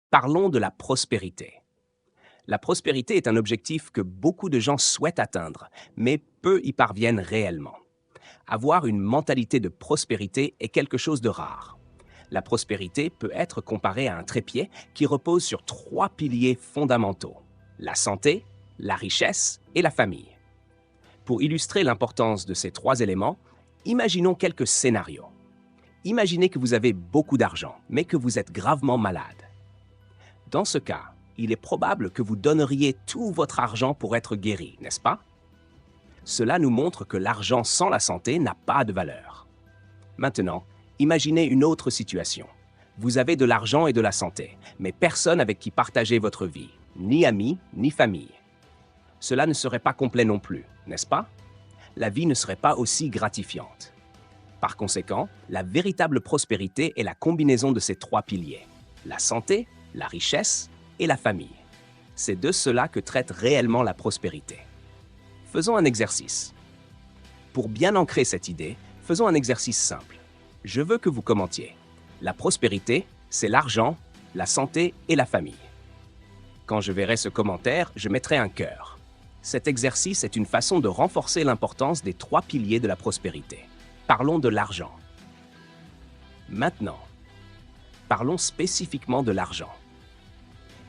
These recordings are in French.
Parlons de la prospérité. La prospérité est un objectif que beaucoup de gens souhaitent atteindre, mais peu y parviennent réellement. Avoir une mentalité de prospérité est quelque chose de rare. La prospérité peut être comparée à un trépied qui repose sur trois piliers fondamentaux: la santé, la richesse et la famille. Pour illustrer l'importance de ces trois éléments, imaginons quelques scénarios. Imaginez que vous avez beaucoup d'argent, mais que vous êtes gravement malade. Dans ce cas, il est probable que vous donneriez tout votre argent pour être guéri, n'est-ce pas? Cela nous montre que l'argent sans la santé n'a pas de valeur. Maintenant, imaginez une autre situation. Vous avez de l'argent et de la santé, mais personne avec qui partager votre vie, ni amis, ni famille. Cela ne serait pas complet non plus, n'est-ce pas? La vie ne serait pas aussi gratifiante. Par conséquent, la véritable prospérité est la combinaison de ces trois piliers: la santé, la richesse et la famille. C'est de cela que traite réellement la prospérité. Faisons un exercice. Pour bien ancrer cette idée, faisons un exercice simple. Je veux que vous commentiez. La prospérité, c'est l'argent, la santé et la famille. Quand je verrai ce commentaire, je mettrai un cœur. Cet exercice est une façon de renforcer l'importance des trois piliers de la prospérité. Parlons de l'argent. Maintenant, parlons spécifiquement de l'argent.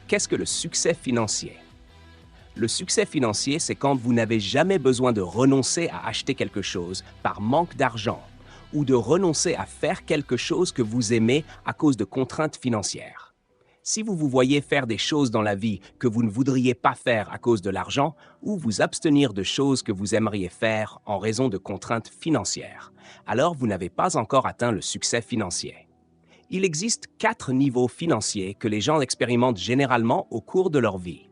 Qu'est-ce que le succès financier? Le succès financier, c'est quand vous n'avez jamais besoin de renoncer à acheter quelque chose par manque d'argent ou de renoncer à faire quelque chose que vous aimez à cause de contraintes financières. Si vous vous voyez faire des choses dans la vie que vous ne voudriez pas faire à cause de l'argent, ou vous abstenir de choses que vous aimeriez faire en raison de contraintes financières, alors vous n'avez pas encore atteint le succès financier. Il existe 4 niveaux financiers que les gens expérimentent généralement au cours de leur vie.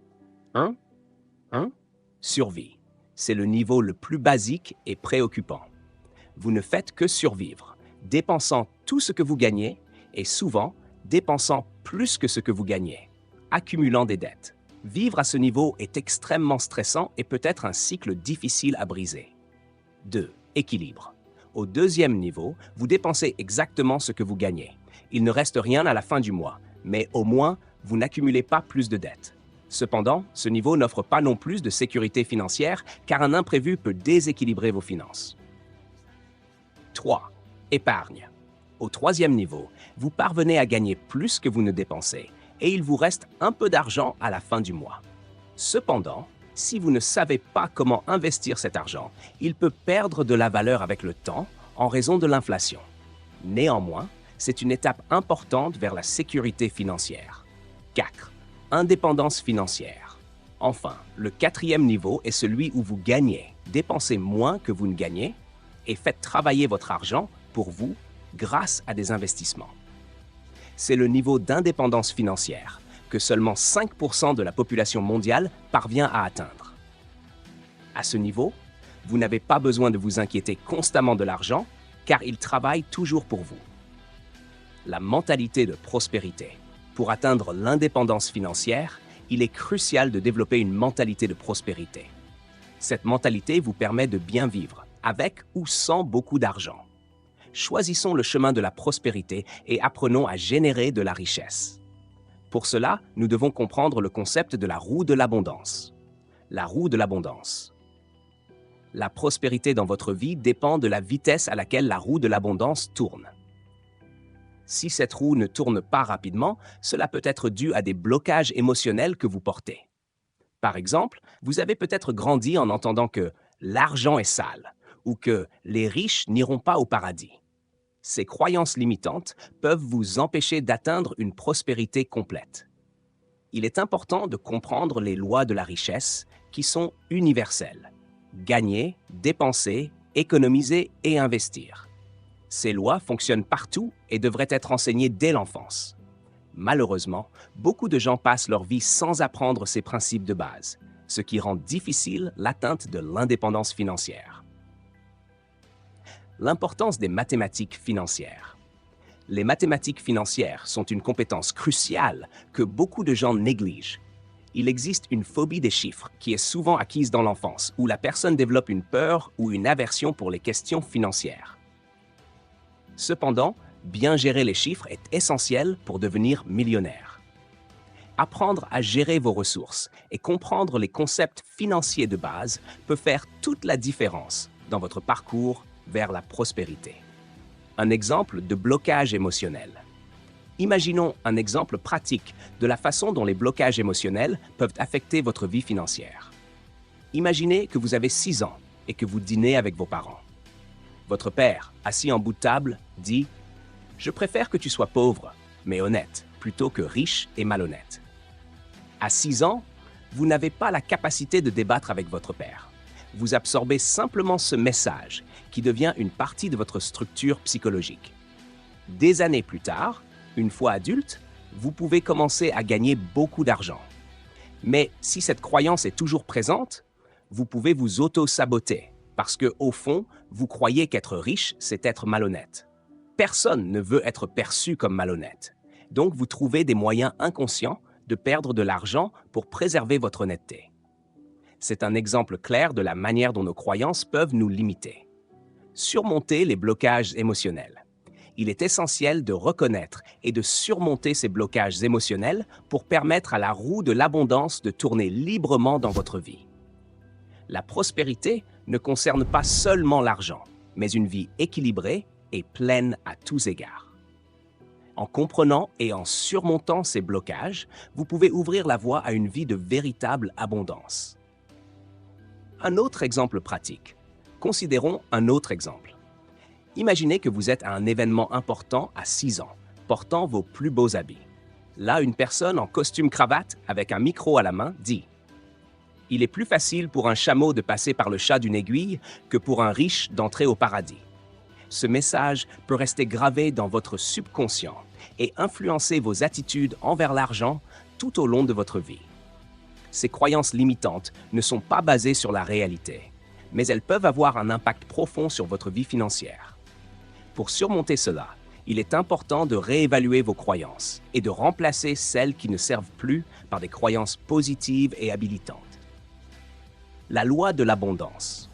1. Survie. C'est le niveau le plus basique et préoccupant. Vous ne faites que survivre, dépensant tout ce que vous gagnez et souvent dépensant plus que ce que vous gagnez, accumulant des dettes. Vivre à ce niveau est extrêmement stressant et peut être un cycle difficile à briser. 2. Équilibre. Au deuxième niveau, vous dépensez exactement ce que vous gagnez. Il ne reste rien à la fin du mois, mais au moins, vous n'accumulez pas plus de dettes. Cependant, ce niveau n'offre pas non plus de sécurité financière car un imprévu peut déséquilibrer vos finances. 3. Épargne. Au troisième niveau, vous parvenez à gagner plus que vous ne dépensez et il vous reste un peu d'argent à la fin du mois. Cependant, si vous ne savez pas comment investir cet argent, il peut perdre de la valeur avec le temps en raison de l'inflation. Néanmoins, c'est une étape importante vers la sécurité financière. 4. Indépendance financière. Enfin, le quatrième niveau est celui où vous gagnez, dépensez moins que vous ne gagnez et faites travailler votre argent pour vous grâce à des investissements. C'est le niveau d'indépendance financière que seulement 5% de la population mondiale parvient à atteindre. À ce niveau, vous n'avez pas besoin de vous inquiéter constamment de l'argent car il travaille toujours pour vous. La mentalité de prospérité. Pour atteindre l'indépendance financière, il est crucial de développer une mentalité de prospérité. Cette mentalité vous permet de bien vivre, avec ou sans beaucoup d'argent. Choisissons le chemin de la prospérité et apprenons à générer de la richesse. Pour cela, nous devons comprendre le concept de la roue de l'abondance. La roue de l'abondance. La prospérité dans votre vie dépend de la vitesse à laquelle la roue de l'abondance tourne. Si cette roue ne tourne pas rapidement, cela peut être dû à des blocages émotionnels que vous portez. Par exemple, vous avez peut-être grandi en entendant que l'argent est sale ou que les riches n'iront pas au paradis. Ces croyances limitantes peuvent vous empêcher d'atteindre une prospérité complète. Il est important de comprendre les lois de la richesse qui sont universelles. Gagner, dépenser, économiser et investir. Ces lois fonctionnent partout et devraient être enseignées dès l'enfance. Malheureusement, beaucoup de gens passent leur vie sans apprendre ces principes de base, ce qui rend difficile l'atteinte de l'indépendance financière. L'importance des mathématiques financières. Les mathématiques financières sont une compétence cruciale que beaucoup de gens négligent. Il existe une phobie des chiffres qui est souvent acquise dans l'enfance, où la personne développe une peur ou une aversion pour les questions financières. Cependant, bien gérer les chiffres est essentiel pour devenir millionnaire. Apprendre à gérer vos ressources et comprendre les concepts financiers de base peut faire toute la différence dans votre parcours vers la prospérité. Un exemple de blocage émotionnel. Imaginons un exemple pratique de la façon dont les blocages émotionnels peuvent affecter votre vie financière. Imaginez que vous avez 6 ans et que vous dînez avec vos parents. Votre père, assis en bout de table, dit « Je préfère que tu sois pauvre, mais honnête, plutôt que riche et malhonnête. » À 6 ans, vous n'avez pas la capacité de débattre avec votre père. Vous absorbez simplement ce message qui devient une partie de votre structure psychologique. Des années plus tard, une fois adulte, vous pouvez commencer à gagner beaucoup d'argent. Mais si cette croyance est toujours présente, vous pouvez vous auto-saboter parce que, au fond, vous croyez qu'être riche, c'est être malhonnête. Personne ne veut être perçu comme malhonnête. Donc, vous trouvez des moyens inconscients de perdre de l'argent pour préserver votre honnêteté. C'est un exemple clair de la manière dont nos croyances peuvent nous limiter. Surmonter les blocages émotionnels. Il est essentiel de reconnaître et de surmonter ces blocages émotionnels pour permettre à la roue de l'abondance de tourner librement dans votre vie. La prospérité ne concerne pas seulement l'argent, mais une vie équilibrée et pleine à tous égards. En comprenant et en surmontant ces blocages, vous pouvez ouvrir la voie à une vie de véritable abondance. Un autre exemple pratique. Considérons un autre exemple. Imaginez que vous êtes à un événement important à 6 ans, portant vos plus beaux habits. Là, une personne en costume-cravate, avec un micro à la main, dit « Il est plus facile pour un chameau de passer par le chat d'une aiguille que pour un riche d'entrer au paradis. » Ce message peut rester gravé dans votre subconscient et influencer vos attitudes envers l'argent tout au long de votre vie. Ces croyances limitantes ne sont pas basées sur la réalité, mais elles peuvent avoir un impact profond sur votre vie financière. Pour surmonter cela, il est important de réévaluer vos croyances et de remplacer celles qui ne servent plus par des croyances positives et habilitantes. La loi de l'abondance.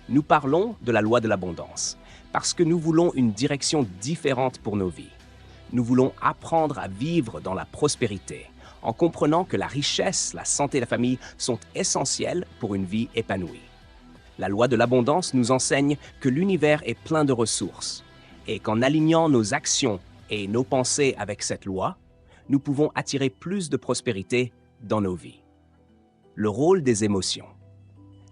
Nous parlons de la loi de l'abondance parce que nous voulons une direction différente pour nos vies. Nous voulons apprendre à vivre dans la prospérité, en comprenant que la richesse, la santé et la famille sont essentielles pour une vie épanouie. La loi de l'abondance nous enseigne que l'univers est plein de ressources et qu'en alignant nos actions et nos pensées avec cette loi, nous pouvons attirer plus de prospérité dans nos vies. Le rôle des émotions.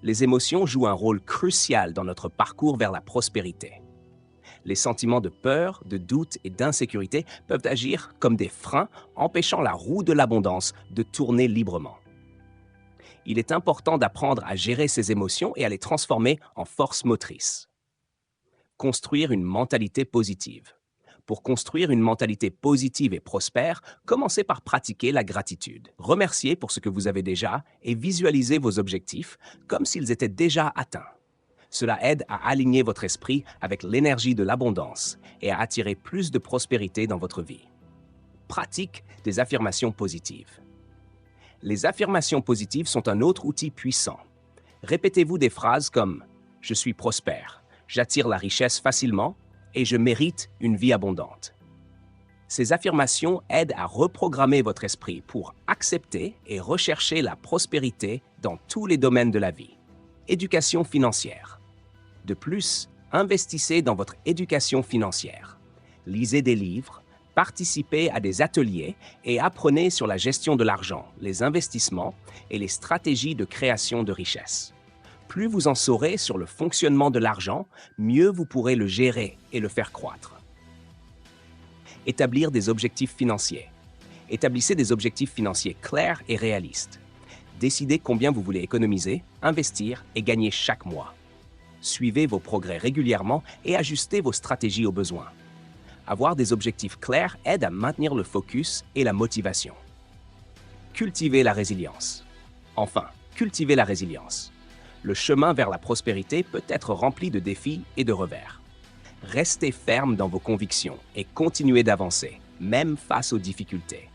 Les émotions jouent un rôle crucial dans notre parcours vers la prospérité. Les sentiments de peur, de doute et d'insécurité peuvent agir comme des freins, empêchant la roue de l'abondance de tourner librement. Il est important d'apprendre à gérer ces émotions et à les transformer en force motrice. Construire une mentalité positive. Pour construire une mentalité positive et prospère, commencez par pratiquer la gratitude. Remerciez pour ce que vous avez déjà et visualisez vos objectifs comme s'ils étaient déjà atteints. Cela aide à aligner votre esprit avec l'énergie de l'abondance et à attirer plus de prospérité dans votre vie. Pratique des affirmations positives. Les affirmations positives sont un autre outil puissant. Répétez-vous des phrases comme « Je suis prospère »,« J'attire la richesse facilement » et « Je mérite une vie abondante ». Ces affirmations aident à reprogrammer votre esprit pour accepter et rechercher la prospérité dans tous les domaines de la vie. Éducation financière. De plus, investissez dans votre éducation financière. Lisez des livres, participez à des ateliers et apprenez sur la gestion de l'argent, les investissements et les stratégies de création de richesse. Plus vous en saurez sur le fonctionnement de l'argent, mieux vous pourrez le gérer et le faire croître. Établir des objectifs financiers. Établissez des objectifs financiers clairs et réalistes. Décidez combien vous voulez économiser, investir et gagner chaque mois. Suivez vos progrès régulièrement et ajustez vos stratégies aux besoins. Avoir des objectifs clairs aide à maintenir le focus et la motivation. Cultivez la résilience. Enfin, cultivez la résilience. Le chemin vers la prospérité peut être rempli de défis et de revers. Restez ferme dans vos convictions et continuez d'avancer, même face aux difficultés.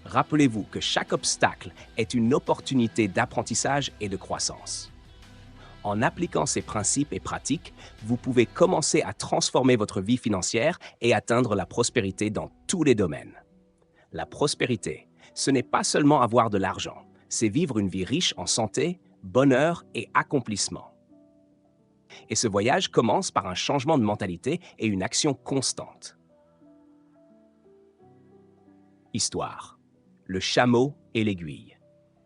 Rappelez-vous que chaque obstacle est une opportunité d'apprentissage et de croissance. En appliquant ces principes et pratiques, vous pouvez commencer à transformer votre vie financière et atteindre la prospérité dans tous les domaines. La prospérité, Ce n'est pas seulement avoir de l'argent, c'est vivre une vie riche en santé, bonheur et accomplissement. Et ce voyage commence par un changement de mentalité et une action constante. Histoire. Le chameau et l'aiguille.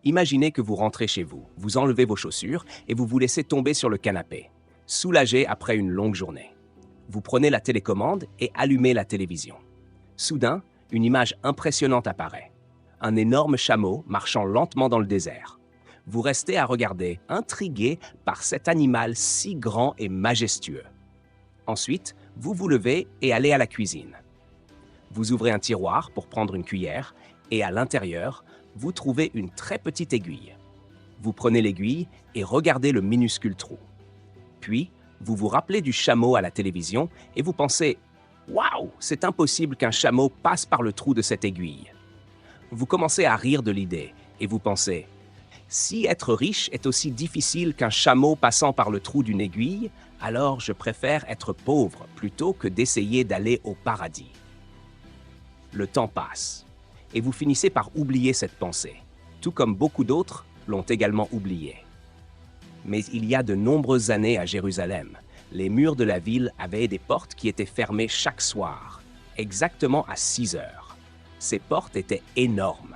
Imaginez que vous rentrez chez vous, vous enlevez vos chaussures et vous vous laissez tomber sur le canapé, soulagé après une longue journée. Vous prenez la télécommande et allumez la télévision. Soudain, une image impressionnante apparaît. Un énorme chameau marchant lentement dans le désert. Vous restez à regarder, intrigué par cet animal si grand et majestueux. Ensuite, vous vous levez et allez à la cuisine. Vous ouvrez un tiroir pour prendre une cuillère et à l'intérieur, vous trouvez une très petite aiguille. Vous prenez l'aiguille et regardez le minuscule trou. Puis, vous vous rappelez du chameau à la télévision et vous pensez « Waouh, c'est impossible qu'un chameau passe par le trou de cette aiguille !» Vous commencez à rire de l'idée et vous pensez « Si être riche est aussi difficile qu'un chameau passant par le trou d'une aiguille, alors je préfère être pauvre plutôt que d'essayer d'aller au paradis. » Le temps passe et vous finissez par oublier cette pensée, tout comme beaucoup d'autres l'ont également oubliée. Mais il y a de nombreuses années à Jérusalem, les murs de la ville avaient des portes qui étaient fermées chaque soir, exactement à 6 heures. Ces portes étaient énormes,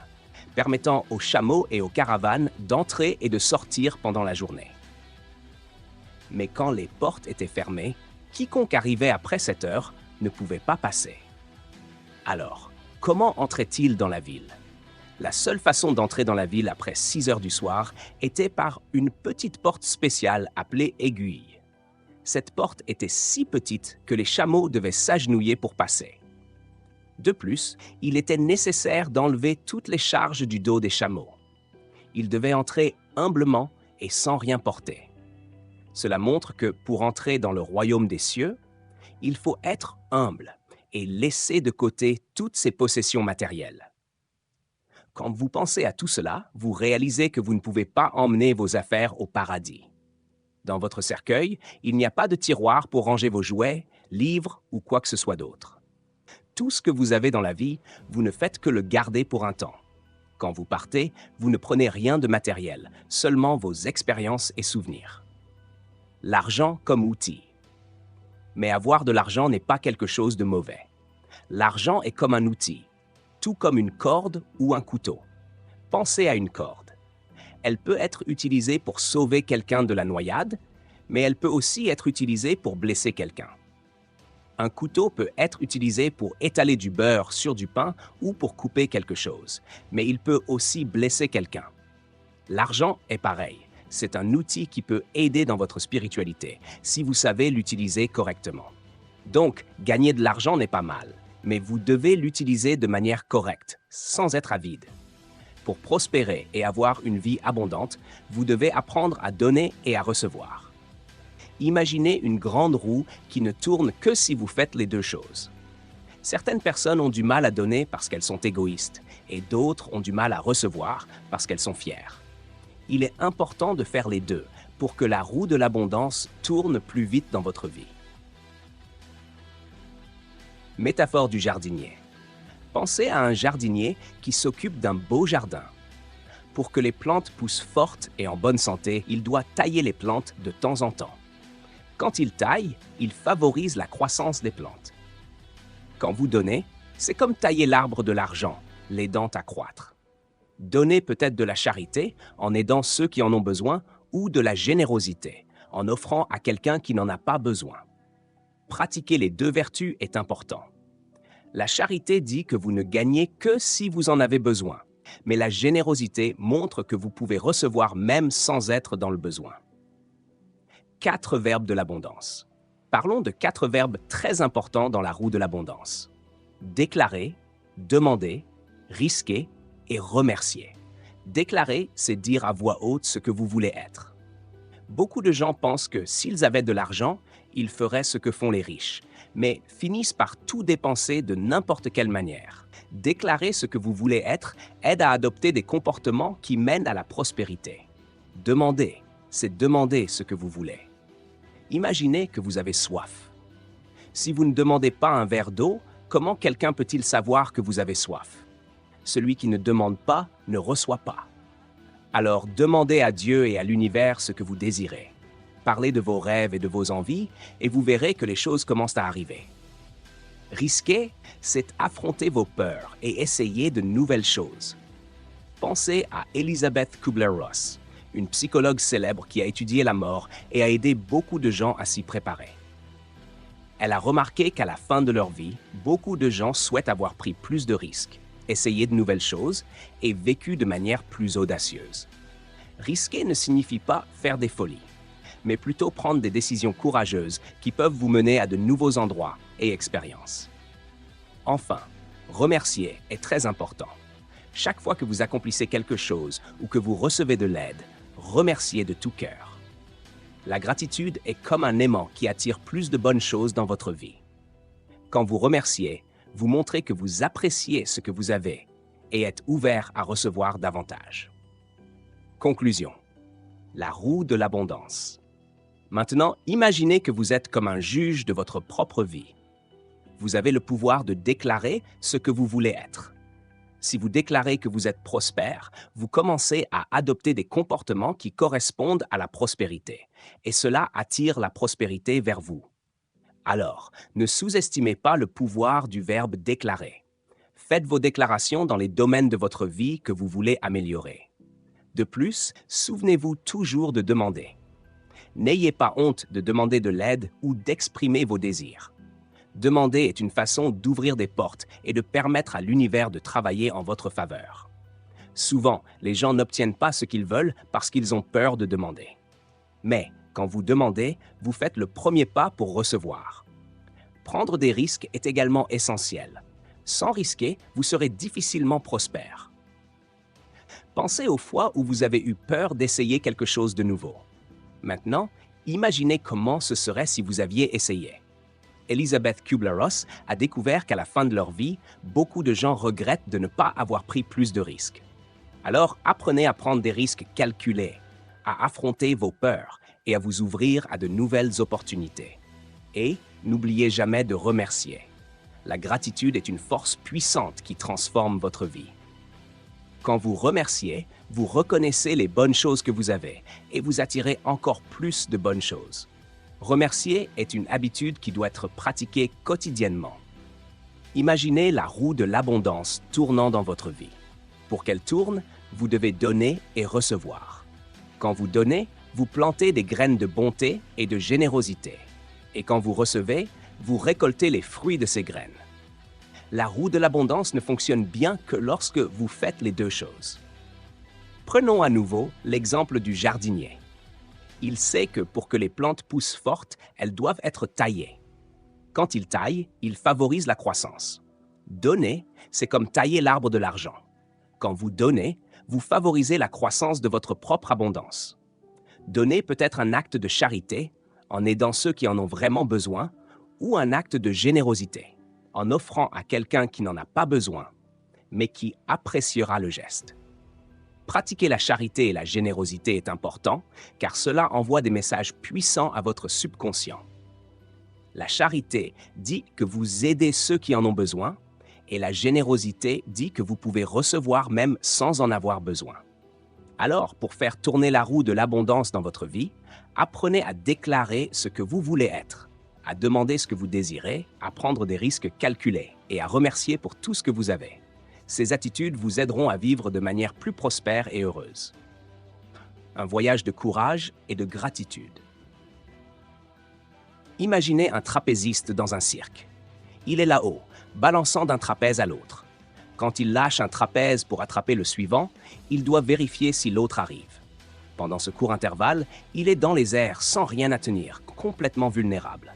permettant aux chameaux et aux caravanes d'entrer et de sortir pendant la journée. Mais quand les portes étaient fermées, quiconque arrivait après cette heure ne pouvait pas passer. Alors, comment entrait-il dans la ville? La seule façon d'entrer dans la ville après 6 heures du soir était par une petite porte spéciale appelée aiguille. Cette porte était si petite que les chameaux devaient s'agenouiller pour passer. De plus, il était nécessaire d'enlever toutes les charges du dos des chameaux. Ils devaient entrer humblement et sans rien porter. Cela montre que pour entrer dans le royaume des cieux, il faut être humble et laisser de côté toutes ses possessions matérielles. Quand vous pensez à tout cela, vous réalisez que vous ne pouvez pas emmener vos affaires au paradis. Dans votre cercueil, il n'y a pas de tiroir pour ranger vos jouets, livres ou quoi que ce soit d'autre. Tout ce que vous avez dans la vie, vous ne faites que le garder pour un temps. Quand vous partez, vous ne prenez rien de matériel, seulement vos expériences et souvenirs. L'argent comme outil. Mais avoir de l'argent n'est pas quelque chose de mauvais. L'argent est comme un outil, tout comme une corde ou un couteau. Pensez à une corde. Elle peut être utilisée pour sauver quelqu'un de la noyade, mais elle peut aussi être utilisée pour blesser quelqu'un. Un couteau peut être utilisé pour étaler du beurre sur du pain ou pour couper quelque chose, mais il peut aussi blesser quelqu'un. L'argent est pareil. C'est un outil qui peut aider dans votre spiritualité, si vous savez l'utiliser correctement. Donc, gagner de l'argent n'est pas mal, mais vous devez l'utiliser de manière correcte, sans être avide. Pour prospérer et avoir une vie abondante, vous devez apprendre à donner et à recevoir. Imaginez une grande roue qui ne tourne que si vous faites les deux choses. Certaines personnes ont du mal à donner parce qu'elles sont égoïstes, et d'autres ont du mal à recevoir parce qu'elles sont fières. Il est important de faire les deux pour que la roue de l'abondance tourne plus vite dans votre vie. Métaphore du jardinier. Pensez à un jardinier qui s'occupe d'un beau jardin. Pour que les plantes poussent fortes et en bonne santé, il doit tailler les plantes de temps en temps. Quand il taille, il favorise la croissance des plantes. Quand vous donnez, c'est comme tailler l'arbre de l'argent, l'aidant à croître. Donnez peut-être de la charité en aidant ceux qui en ont besoin ou de la générosité en offrant à quelqu'un qui n'en a pas besoin. Pratiquer les deux vertus est important. La charité dit que vous ne gagnez que si vous en avez besoin, mais la générosité montre que vous pouvez recevoir même sans être dans le besoin. 4 verbes de l'abondance. Parlons de 4 verbes très importants dans la roue de l'abondance. Déclarer, demander, risquer et remercier. Déclarer, c'est dire à voix haute ce que vous voulez être. Beaucoup de gens pensent que s'ils avaient de l'argent, ils feraient ce que font les riches, mais finissent par tout dépenser de n'importe quelle manière. Déclarer ce que vous voulez être aide à adopter des comportements qui mènent à la prospérité. Demander, c'est demander ce que vous voulez. Imaginez que vous avez soif. Si vous ne demandez pas un verre d'eau, comment quelqu'un peut-il savoir que vous avez soif? celui qui ne demande pas ne reçoit pas. Alors demandez à Dieu et à l'univers ce que vous désirez. Parlez de vos rêves et de vos envies et vous verrez que les choses commencent à arriver. Risquer, c'est affronter vos peurs et essayer de nouvelles choses. Pensez à Elizabeth Kubler-Ross, une psychologue célèbre qui a étudié la mort et a aidé beaucoup de gens à s'y préparer. Elle a remarqué qu'à la fin de leur vie, beaucoup de gens souhaitent avoir pris plus de risques, essayé de nouvelles choses et vécu de manière plus audacieuse. Risquer ne signifie pas faire des folies, mais plutôt prendre des décisions courageuses qui peuvent vous mener à de nouveaux endroits et expériences. Enfin, remercier est très important. Chaque fois que vous accomplissez quelque chose ou que vous recevez de l'aide, remerciez de tout cœur. La gratitude est comme un aimant qui attire plus de bonnes choses dans votre vie. Quand vous remerciez, vous montrez que vous appréciez ce que vous avez et êtes ouvert à recevoir davantage. Conclusion. La roue de l'abondance. Maintenant, imaginez que vous êtes comme un juge de votre propre vie. Vous avez le pouvoir de déclarer ce que vous voulez être. Si vous déclarez que vous êtes prospère, vous commencez à adopter des comportements qui correspondent à la prospérité, et cela attire la prospérité vers vous. Alors, ne sous-estimez pas le pouvoir du verbe déclarer. Faites vos déclarations dans les domaines de votre vie que vous voulez améliorer. De plus, souvenez-vous toujours de demander. N'ayez pas honte de demander de l'aide ou d'exprimer vos désirs. Demander est une façon d'ouvrir des portes et de permettre à l'univers de travailler en votre faveur. Souvent, les gens n'obtiennent pas ce qu'ils veulent parce qu'ils ont peur de demander. Mais, quand vous demandez, vous faites le premier pas pour recevoir. Prendre des risques est également essentiel. Sans risquer, vous serez difficilement prospère. Pensez aux fois où vous avez eu peur d'essayer quelque chose de nouveau. Maintenant, imaginez comment ce serait si vous aviez essayé. Elizabeth Kubler-Ross a découvert qu'à la fin de leur vie, beaucoup de gens regrettent de ne pas avoir pris plus de risques. Alors, apprenez à prendre des risques calculés, à affronter vos peurs et à vous ouvrir à de nouvelles opportunités. Et n'oubliez jamais de remercier. La gratitude est une force puissante qui transforme votre vie. Quand vous remerciez, vous reconnaissez les bonnes choses que vous avez et vous attirez encore plus de bonnes choses. Remercier est une habitude qui doit être pratiquée quotidiennement. Imaginez la roue de l'abondance tournant dans votre vie. Pour qu'elle tourne, vous devez donner et recevoir. Quand vous donnez, vous plantez des graines de bonté et de générosité. Et quand vous recevez, vous récoltez les fruits de ces graines. La roue de l'abondance ne fonctionne bien que lorsque vous faites les deux choses. Prenons à nouveau l'exemple du jardinier. Il sait que pour que les plantes poussent fortes, elles doivent être taillées. Quand il taille, il favorise la croissance. Donner, c'est comme tailler l'arbre de l'argent. Quand vous donnez, vous favorisez la croissance de votre propre abondance. Donner peut être un acte de charité, en aidant ceux qui en ont vraiment besoin, ou un acte de générosité, en offrant à quelqu'un qui n'en a pas besoin, mais qui appréciera le geste. Pratiquer la charité et la générosité est important, car cela envoie des messages puissants à votre subconscient. La charité dit que vous aidez ceux qui en ont besoin, et la générosité dit que vous pouvez recevoir même sans en avoir besoin. Alors, pour faire tourner la roue de l'abondance dans votre vie, apprenez à déclarer ce que vous voulez être, à demander ce que vous désirez, à prendre des risques calculés et à remercier pour tout ce que vous avez. Ces attitudes vous aideront à vivre de manière plus prospère et heureuse. Un voyage de courage et de gratitude. Imaginez un trapéziste dans un cirque. Il est là-haut, balançant d'un trapèze à l'autre. Quand il lâche un trapèze pour attraper le suivant, il doit vérifier si l'autre arrive. Pendant ce court intervalle, il est dans les airs sans rien à tenir, complètement vulnérable.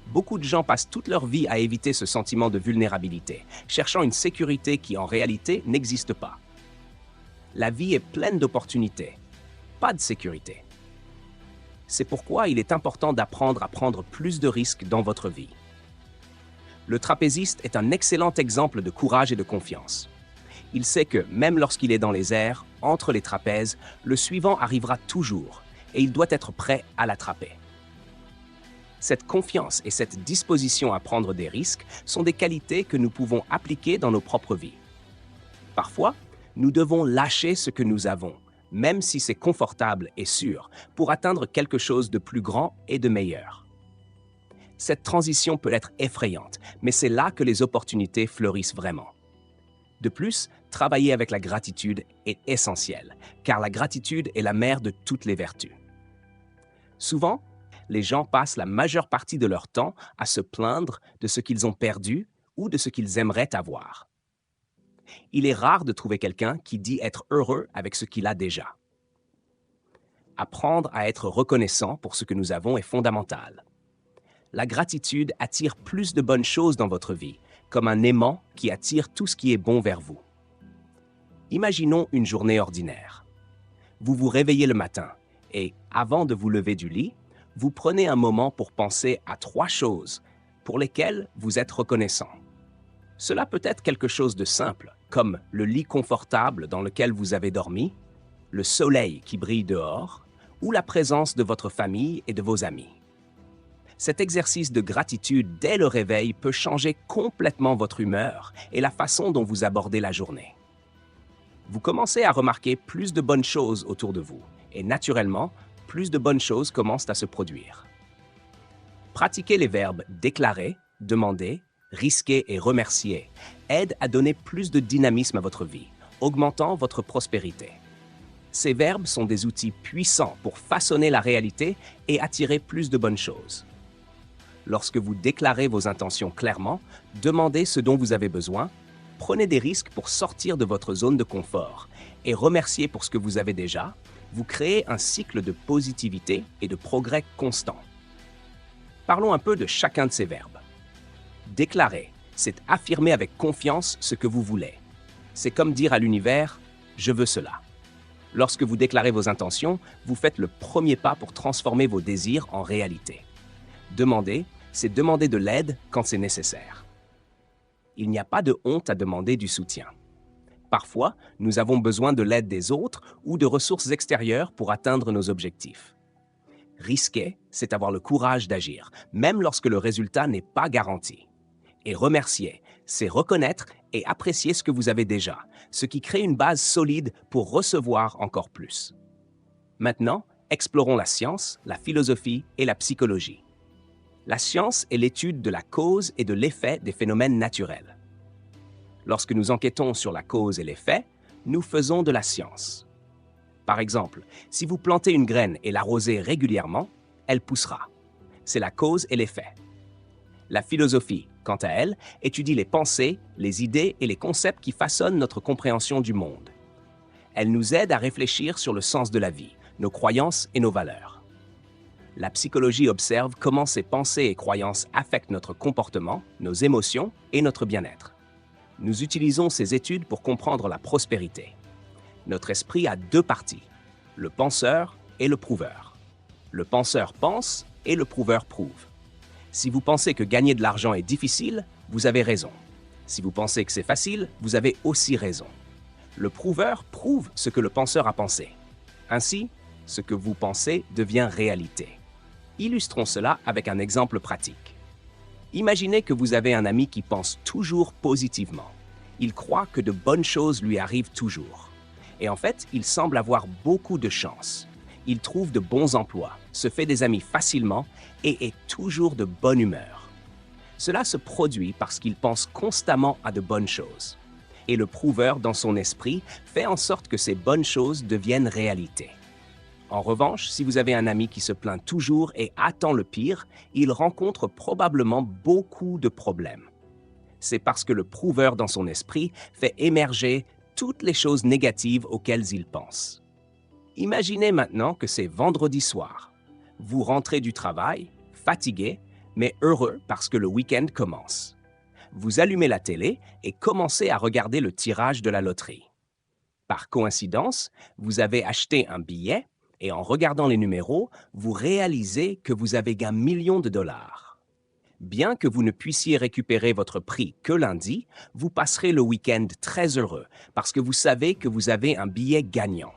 Beaucoup de gens passent toute leur vie à éviter ce sentiment de vulnérabilité, cherchant une sécurité qui en réalité n'existe pas. La vie est pleine d'opportunités, pas de sécurité. C'est pourquoi il est important d'apprendre à prendre plus de risques dans votre vie. Le trapéziste est un excellent exemple de courage et de confiance. Il sait que, même lorsqu'il est dans les airs, entre les trapèzes, le suivant arrivera toujours et il doit être prêt à l'attraper. Cette confiance et cette disposition à prendre des risques sont des qualités que nous pouvons appliquer dans nos propres vies. Parfois, nous devons lâcher ce que nous avons, même si c'est confortable et sûr, pour atteindre quelque chose de plus grand et de meilleur. Cette transition peut être effrayante, mais c'est là que les opportunités fleurissent vraiment. De plus, travailler avec la gratitude est essentiel, car la gratitude est la mère de toutes les vertus. Souvent, les gens passent la majeure partie de leur temps à se plaindre de ce qu'ils ont perdu ou de ce qu'ils aimeraient avoir. Il est rare de trouver quelqu'un qui dit être heureux avec ce qu'il a déjà. Apprendre à être reconnaissant pour ce que nous avons est fondamental. La gratitude attire plus de bonnes choses dans votre vie, comme un aimant qui attire tout ce qui est bon vers vous. Imaginons une journée ordinaire. Vous vous réveillez le matin et, avant de vous lever du lit, vous prenez un moment pour penser à 3 choses pour lesquelles vous êtes reconnaissant. Cela peut être quelque chose de simple, comme le lit confortable dans lequel vous avez dormi, le soleil qui brille dehors, ou la présence de votre famille et de vos amis. Cet exercice de gratitude dès le réveil peut changer complètement votre humeur et la façon dont vous abordez la journée. Vous commencez à remarquer plus de bonnes choses autour de vous et naturellement, plus de bonnes choses commencent à se produire. Pratiquer les verbes déclarer, demander, risquer et remercier aide à donner plus de dynamisme à votre vie, augmentant votre prospérité. Ces verbes sont des outils puissants pour façonner la réalité et attirer plus de bonnes choses. Lorsque vous déclarez vos intentions clairement, demandez ce dont vous avez besoin, prenez des risques pour sortir de votre zone de confort et remerciez pour ce que vous avez déjà, vous créez un cycle de positivité et de progrès constant. Parlons un peu de chacun de ces verbes. Déclarer, c'est affirmer avec confiance ce que vous voulez. C'est comme dire à l'univers « je veux cela ». Lorsque vous déclarez vos intentions, vous faites le premier pas pour transformer vos désirs en réalité. Demander, c'est demander de l'aide quand c'est nécessaire. Il n'y a pas de honte à demander du soutien. Parfois, nous avons besoin de l'aide des autres ou de ressources extérieures pour atteindre nos objectifs. Risquer, c'est avoir le courage d'agir, même lorsque le résultat n'est pas garanti. Et remercier, c'est reconnaître et apprécier ce que vous avez déjà, ce qui crée une base solide pour recevoir encore plus. Maintenant, explorons la science, la philosophie et la psychologie. La science est l'étude de la cause et de l'effet des phénomènes naturels. Lorsque nous enquêtons sur la cause et l'effet, nous faisons de la science. Par exemple, si vous plantez une graine et l'arrosez régulièrement, elle poussera. C'est la cause et l'effet. La philosophie, quant à elle, étudie les pensées, les idées et les concepts qui façonnent notre compréhension du monde. Elle nous aide à réfléchir sur le sens de la vie, nos croyances et nos valeurs. La psychologie observe comment ces pensées et croyances affectent notre comportement, nos émotions et notre bien-être. Nous utilisons ces études pour comprendre la prospérité. Notre esprit a 2 parties, le penseur et le prouveur. Le penseur pense et le prouveur prouve. Si vous pensez que gagner de l'argent est difficile, vous avez raison. Si vous pensez que c'est facile, vous avez aussi raison. Le prouveur prouve ce que le penseur a pensé. Ainsi, ce que vous pensez devient réalité. Illustrons cela avec un exemple pratique. Imaginez que vous avez un ami qui pense toujours positivement. Il croit que de bonnes choses lui arrivent toujours. Et en fait, il semble avoir beaucoup de chance. Il trouve de bons emplois, se fait des amis facilement et est toujours de bonne humeur. Cela se produit parce qu'il pense constamment à de bonnes choses. Et le prouveur, dans son esprit, fait en sorte que ces bonnes choses deviennent réalité. En revanche, si vous avez un ami qui se plaint toujours et attend le pire, il rencontre probablement beaucoup de problèmes. C'est parce que le prouveur dans son esprit fait émerger toutes les choses négatives auxquelles il pense. Imaginez maintenant que c'est vendredi soir. Vous rentrez du travail, fatigué, mais heureux parce que le week-end commence. Vous allumez la télé et commencez à regarder le tirage de la loterie. Par coïncidence, vous avez acheté un billet et en regardant les numéros, vous réalisez que vous avez gagné 1 million de dollars. Bien que vous ne puissiez récupérer votre prix que lundi, vous passerez le week-end très heureux parce que vous savez que vous avez un billet gagnant.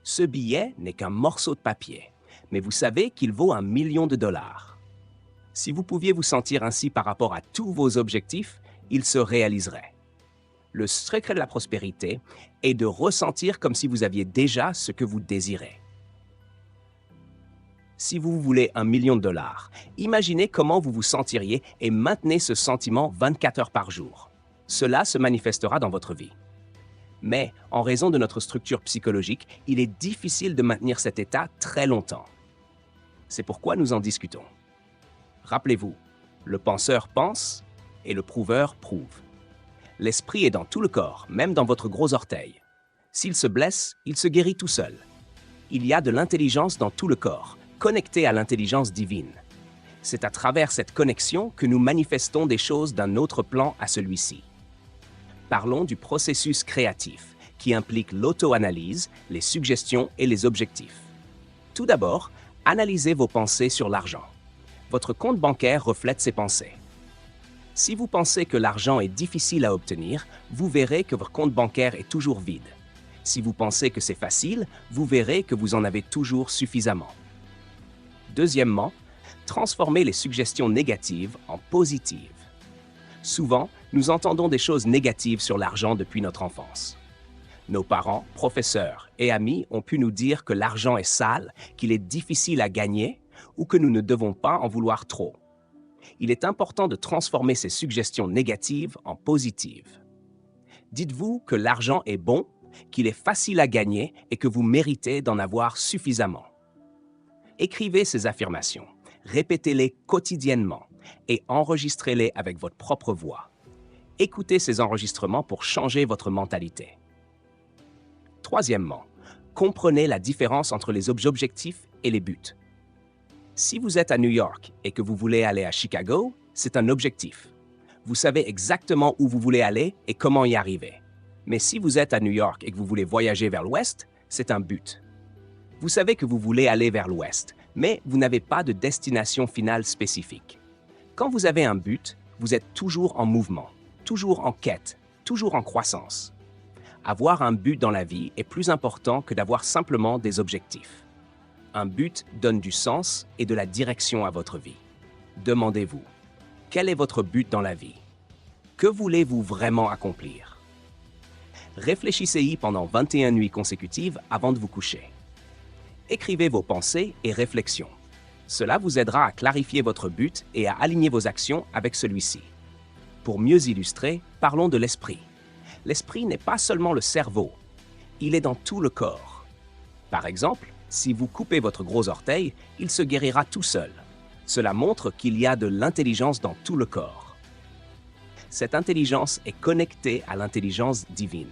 Ce billet n'est qu'un morceau de papier, mais vous savez qu'il vaut 1 million de dollars. Si vous pouviez vous sentir ainsi par rapport à tous vos objectifs, ils se réaliseraient. Le secret de la prospérité est de ressentir comme si vous aviez déjà ce que vous désirez. Si vous voulez $1 000 000, imaginez comment vous vous sentiriez et maintenez ce sentiment 24 heures par jour. Cela se manifestera dans votre vie. Mais, en raison de notre structure psychologique, il est difficile de maintenir cet état très longtemps. C'est pourquoi nous en discutons. Rappelez-vous, le penseur pense et le prouveur prouve. L'esprit est dans tout le corps, même dans votre gros orteil. S'il se blesse, il se guérit tout seul. Il y a de l'intelligence dans tout le corps, connectée à l'intelligence divine. C'est à travers cette connexion que nous manifestons des choses d'un autre plan à celui-ci. Parlons du processus créatif, qui implique l'auto-analyse, les suggestions et les objectifs. Tout d'abord, analysez vos pensées sur l'argent. Votre compte bancaire reflète ces pensées. Si vous pensez que l'argent est difficile à obtenir, vous verrez que votre compte bancaire est toujours vide. Si vous pensez que c'est facile, vous verrez que vous en avez toujours suffisamment. Deuxièmement, transformez les suggestions négatives en positives. Souvent, nous entendons des choses négatives sur l'argent depuis notre enfance. Nos parents, professeurs et amis ont pu nous dire que l'argent est sale, qu'il est difficile à gagner ou que nous ne devons pas en vouloir trop. Il est important de transformer ces suggestions négatives en positives. Dites-vous que l'argent est bon, qu'il est facile à gagner et que vous méritez d'en avoir suffisamment. Écrivez ces affirmations, répétez-les quotidiennement et enregistrez-les avec votre propre voix. Écoutez ces enregistrements pour changer votre mentalité. Troisièmement, comprenez la différence entre les objectifs et les buts. Si vous êtes à New York et que vous voulez aller à Chicago, c'est un objectif. Vous savez exactement où vous voulez aller et comment y arriver. Mais si vous êtes à New York et que vous voulez voyager vers l'ouest, c'est un but. Vous savez que vous voulez aller vers l'ouest, mais vous n'avez pas de destination finale spécifique. Quand vous avez un but, vous êtes toujours en mouvement, toujours en quête, toujours en croissance. Avoir un but dans la vie est plus important que d'avoir simplement des objectifs. Un but donne du sens et de la direction à votre vie. Demandez-vous, quel est votre but dans la vie? Que voulez-vous vraiment accomplir? Réfléchissez-y pendant 21 nuits consécutives avant de vous coucher. Écrivez vos pensées et réflexions. Cela vous aidera à clarifier votre but et à aligner vos actions avec celui-ci. Pour mieux illustrer, parlons de l'esprit. L'esprit n'est pas seulement le cerveau, il est dans tout le corps. Par exemple, si vous coupez votre gros orteil, il se guérira tout seul. Cela montre qu'il y a de l'intelligence dans tout le corps. Cette intelligence est connectée à l'intelligence divine.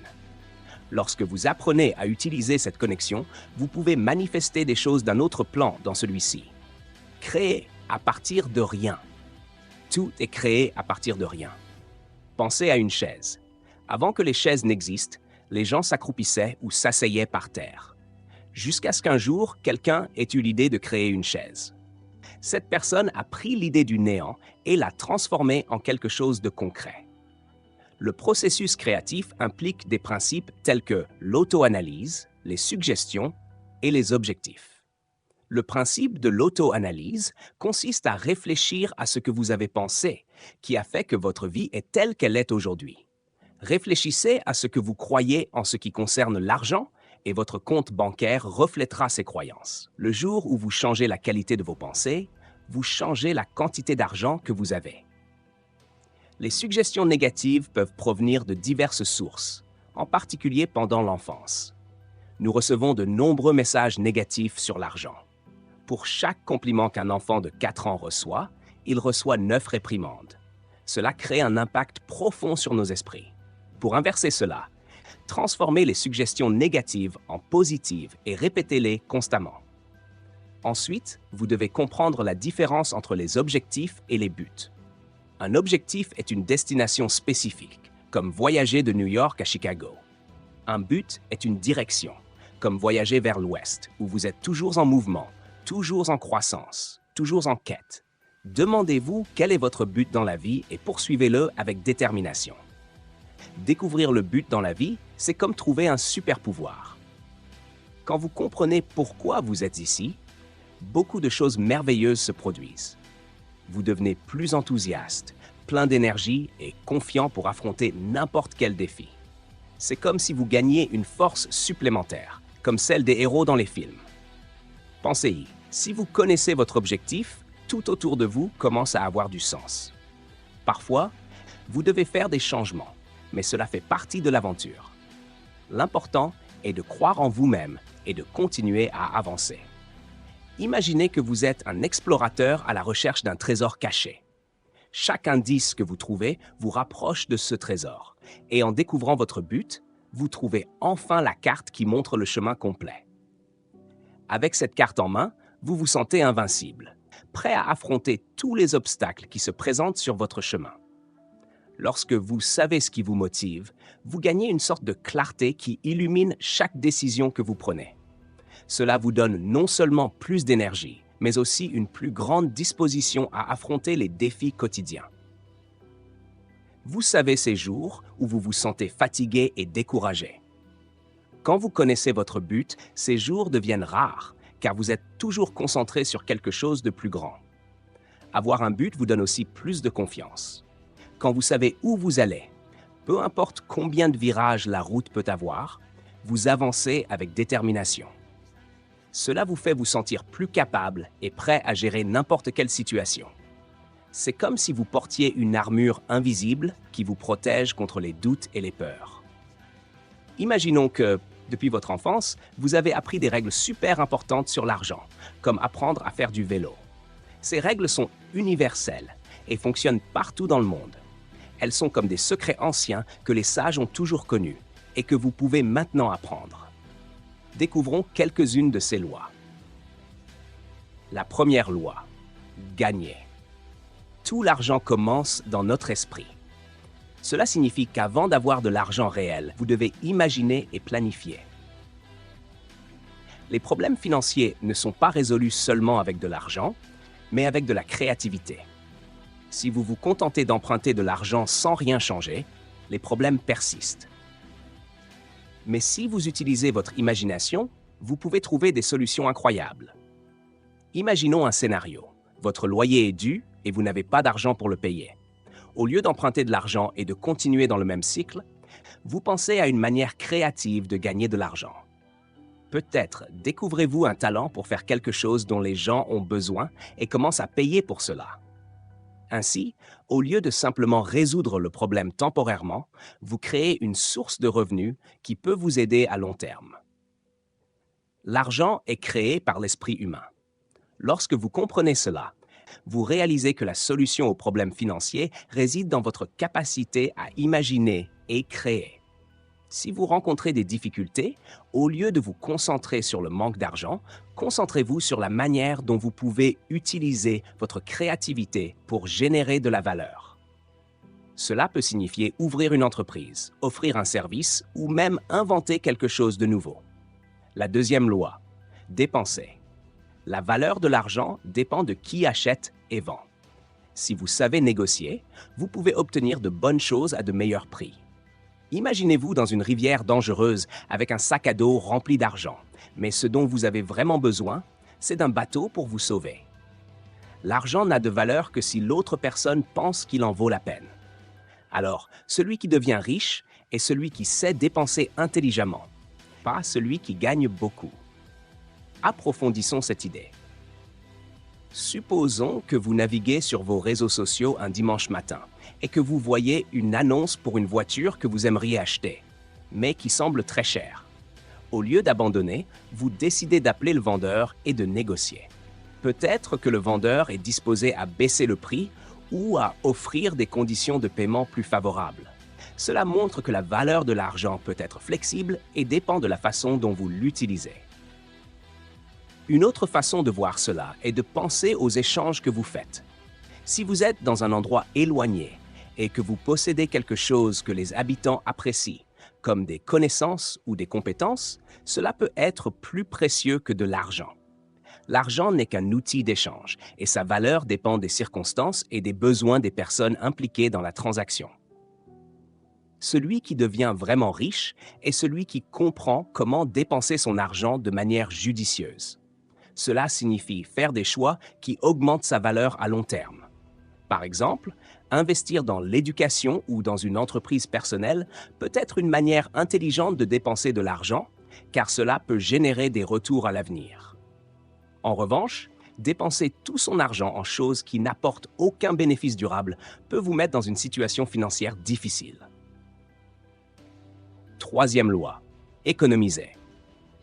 Lorsque vous apprenez à utiliser cette connexion, vous pouvez manifester des choses d'un autre plan dans celui-ci. Créer à partir de rien. Tout est créé à partir de rien. Pensez à une chaise. Avant que les chaises n'existent, les gens s'accroupissaient ou s'asseyaient par terre. Jusqu'à ce qu'un jour, quelqu'un ait eu l'idée de créer une chaise. Cette personne a pris l'idée du néant et l'a transformée en quelque chose de concret. Le processus créatif implique des principes tels que l'auto-analyse, les suggestions et les objectifs. Le principe de l'auto-analyse consiste à réfléchir à ce que vous avez pensé, qui a fait que votre vie est telle qu'elle est aujourd'hui. Réfléchissez à ce que vous croyez en ce qui concerne l'argent et votre compte bancaire reflètera ces croyances. Le jour où vous changez la qualité de vos pensées, vous changez la quantité d'argent que vous avez. Les suggestions négatives peuvent provenir de diverses sources, en particulier pendant l'enfance. Nous recevons de nombreux messages négatifs sur l'argent. Pour chaque compliment qu'un enfant de 4 ans reçoit, il reçoit 9 réprimandes. Cela crée un impact profond sur nos esprits. Pour inverser cela, transformez les suggestions négatives en positives et répétez-les constamment. Ensuite, vous devez comprendre la différence entre les objectifs et les buts. Un objectif est une destination spécifique, comme voyager de New York à Chicago. Un but est une direction, comme voyager vers l'ouest, où vous êtes toujours en mouvement, toujours en croissance, toujours en quête. Demandez-vous quel est votre but dans la vie et poursuivez-le avec détermination. Découvrir le but dans la vie, c'est comme trouver un super pouvoir. Quand vous comprenez pourquoi vous êtes ici, beaucoup de choses merveilleuses se produisent. Vous devenez plus enthousiaste, plein d'énergie et confiant pour affronter n'importe quel défi. C'est comme si vous gagniez une force supplémentaire, comme celle des héros dans les films. Pensez-y, si vous connaissez votre objectif, tout autour de vous commence à avoir du sens. Parfois, vous devez faire des changements, mais cela fait partie de l'aventure. L'important est de croire en vous-même et de continuer à avancer. Imaginez que vous êtes un explorateur à la recherche d'un trésor caché. Chaque indice que vous trouvez vous rapproche de ce trésor, et en découvrant votre but, vous trouvez enfin la carte qui montre le chemin complet. Avec cette carte en main, vous vous sentez invincible, prêt à affronter tous les obstacles qui se présentent sur votre chemin. Lorsque vous savez ce qui vous motive, vous gagnez une sorte de clarté qui illumine chaque décision que vous prenez. Cela vous donne non seulement plus d'énergie, mais aussi une plus grande disposition à affronter les défis quotidiens. Vous savez ces jours où vous vous sentez fatigué et découragé. Quand vous connaissez votre but, ces jours deviennent rares, car vous êtes toujours concentré sur quelque chose de plus grand. Avoir un but vous donne aussi plus de confiance. Quand vous savez où vous allez, peu importe combien de virages la route peut avoir, vous avancez avec détermination. Cela vous fait vous sentir plus capable et prêt à gérer n'importe quelle situation. C'est comme si vous portiez une armure invisible qui vous protège contre les doutes et les peurs. Imaginons que, depuis votre enfance, vous avez appris des règles super importantes sur l'argent, comme apprendre à faire du vélo. Ces règles sont universelles et fonctionnent partout dans le monde. Elles sont comme des secrets anciens que les sages ont toujours connus et que vous pouvez maintenant apprendre. Découvrons quelques-unes de ces lois. La première loi, gagner. Tout l'argent commence dans notre esprit. Cela signifie qu'avant d'avoir de l'argent réel, vous devez imaginer et planifier. Les problèmes financiers ne sont pas résolus seulement avec de l'argent, mais avec de la créativité. Si vous vous contentez d'emprunter de l'argent sans rien changer, les problèmes persistent. Mais si vous utilisez votre imagination, vous pouvez trouver des solutions incroyables. Imaginons un scénario. Votre loyer est dû et vous n'avez pas d'argent pour le payer. Au lieu d'emprunter de l'argent et de continuer dans le même cycle, vous pensez à une manière créative de gagner de l'argent. Peut-être découvrez-vous un talent pour faire quelque chose dont les gens ont besoin et commencent à payer pour cela. Ainsi, au lieu de simplement résoudre le problème temporairement, vous créez une source de revenus qui peut vous aider à long terme. L'argent est créé par l'esprit humain. Lorsque vous comprenez cela, vous réalisez que la solution aux problèmes financiers réside dans votre capacité à imaginer et créer. Si vous rencontrez des difficultés, au lieu de vous concentrer sur le manque d'argent, concentrez-vous sur la manière dont vous pouvez utiliser votre créativité pour générer de la valeur. Cela peut signifier ouvrir une entreprise, offrir un service ou même inventer quelque chose de nouveau. La deuxième loi, dépenser. La valeur de l'argent dépend de qui achète et vend. Si vous savez négocier, vous pouvez obtenir de bonnes choses à de meilleurs prix. Imaginez-vous dans une rivière dangereuse avec un sac à dos rempli d'argent, mais ce dont vous avez vraiment besoin, c'est d'un bateau pour vous sauver. L'argent n'a de valeur que si l'autre personne pense qu'il en vaut la peine. Alors, celui qui devient riche est celui qui sait dépenser intelligemment, pas celui qui gagne beaucoup. Approfondissons cette idée. Supposons que vous naviguez sur vos réseaux sociaux un dimanche matin et que vous voyez une annonce pour une voiture que vous aimeriez acheter, mais qui semble très chère. Au lieu d'abandonner, vous décidez d'appeler le vendeur et de négocier. Peut-être que le vendeur est disposé à baisser le prix ou à offrir des conditions de paiement plus favorables. Cela montre que la valeur de l'argent peut être flexible et dépend de la façon dont vous l'utilisez. Une autre façon de voir cela est de penser aux échanges que vous faites. Si vous êtes dans un endroit éloigné et que vous possédez quelque chose que les habitants apprécient, comme des connaissances ou des compétences, cela peut être plus précieux que de l'argent. L'argent n'est qu'un outil d'échange et sa valeur dépend des circonstances et des besoins des personnes impliquées dans la transaction. Celui qui devient vraiment riche est celui qui comprend comment dépenser son argent de manière judicieuse. Cela signifie faire des choix qui augmentent sa valeur à long terme. Par exemple, Investir dans l'éducation ou dans une entreprise personnelle peut être une manière intelligente de dépenser de l'argent, car cela peut générer des retours à l'avenir. En revanche, dépenser tout son argent en choses qui n'apportent aucun bénéfice durable peut vous mettre dans une situation financière difficile. Troisième loi, économiser.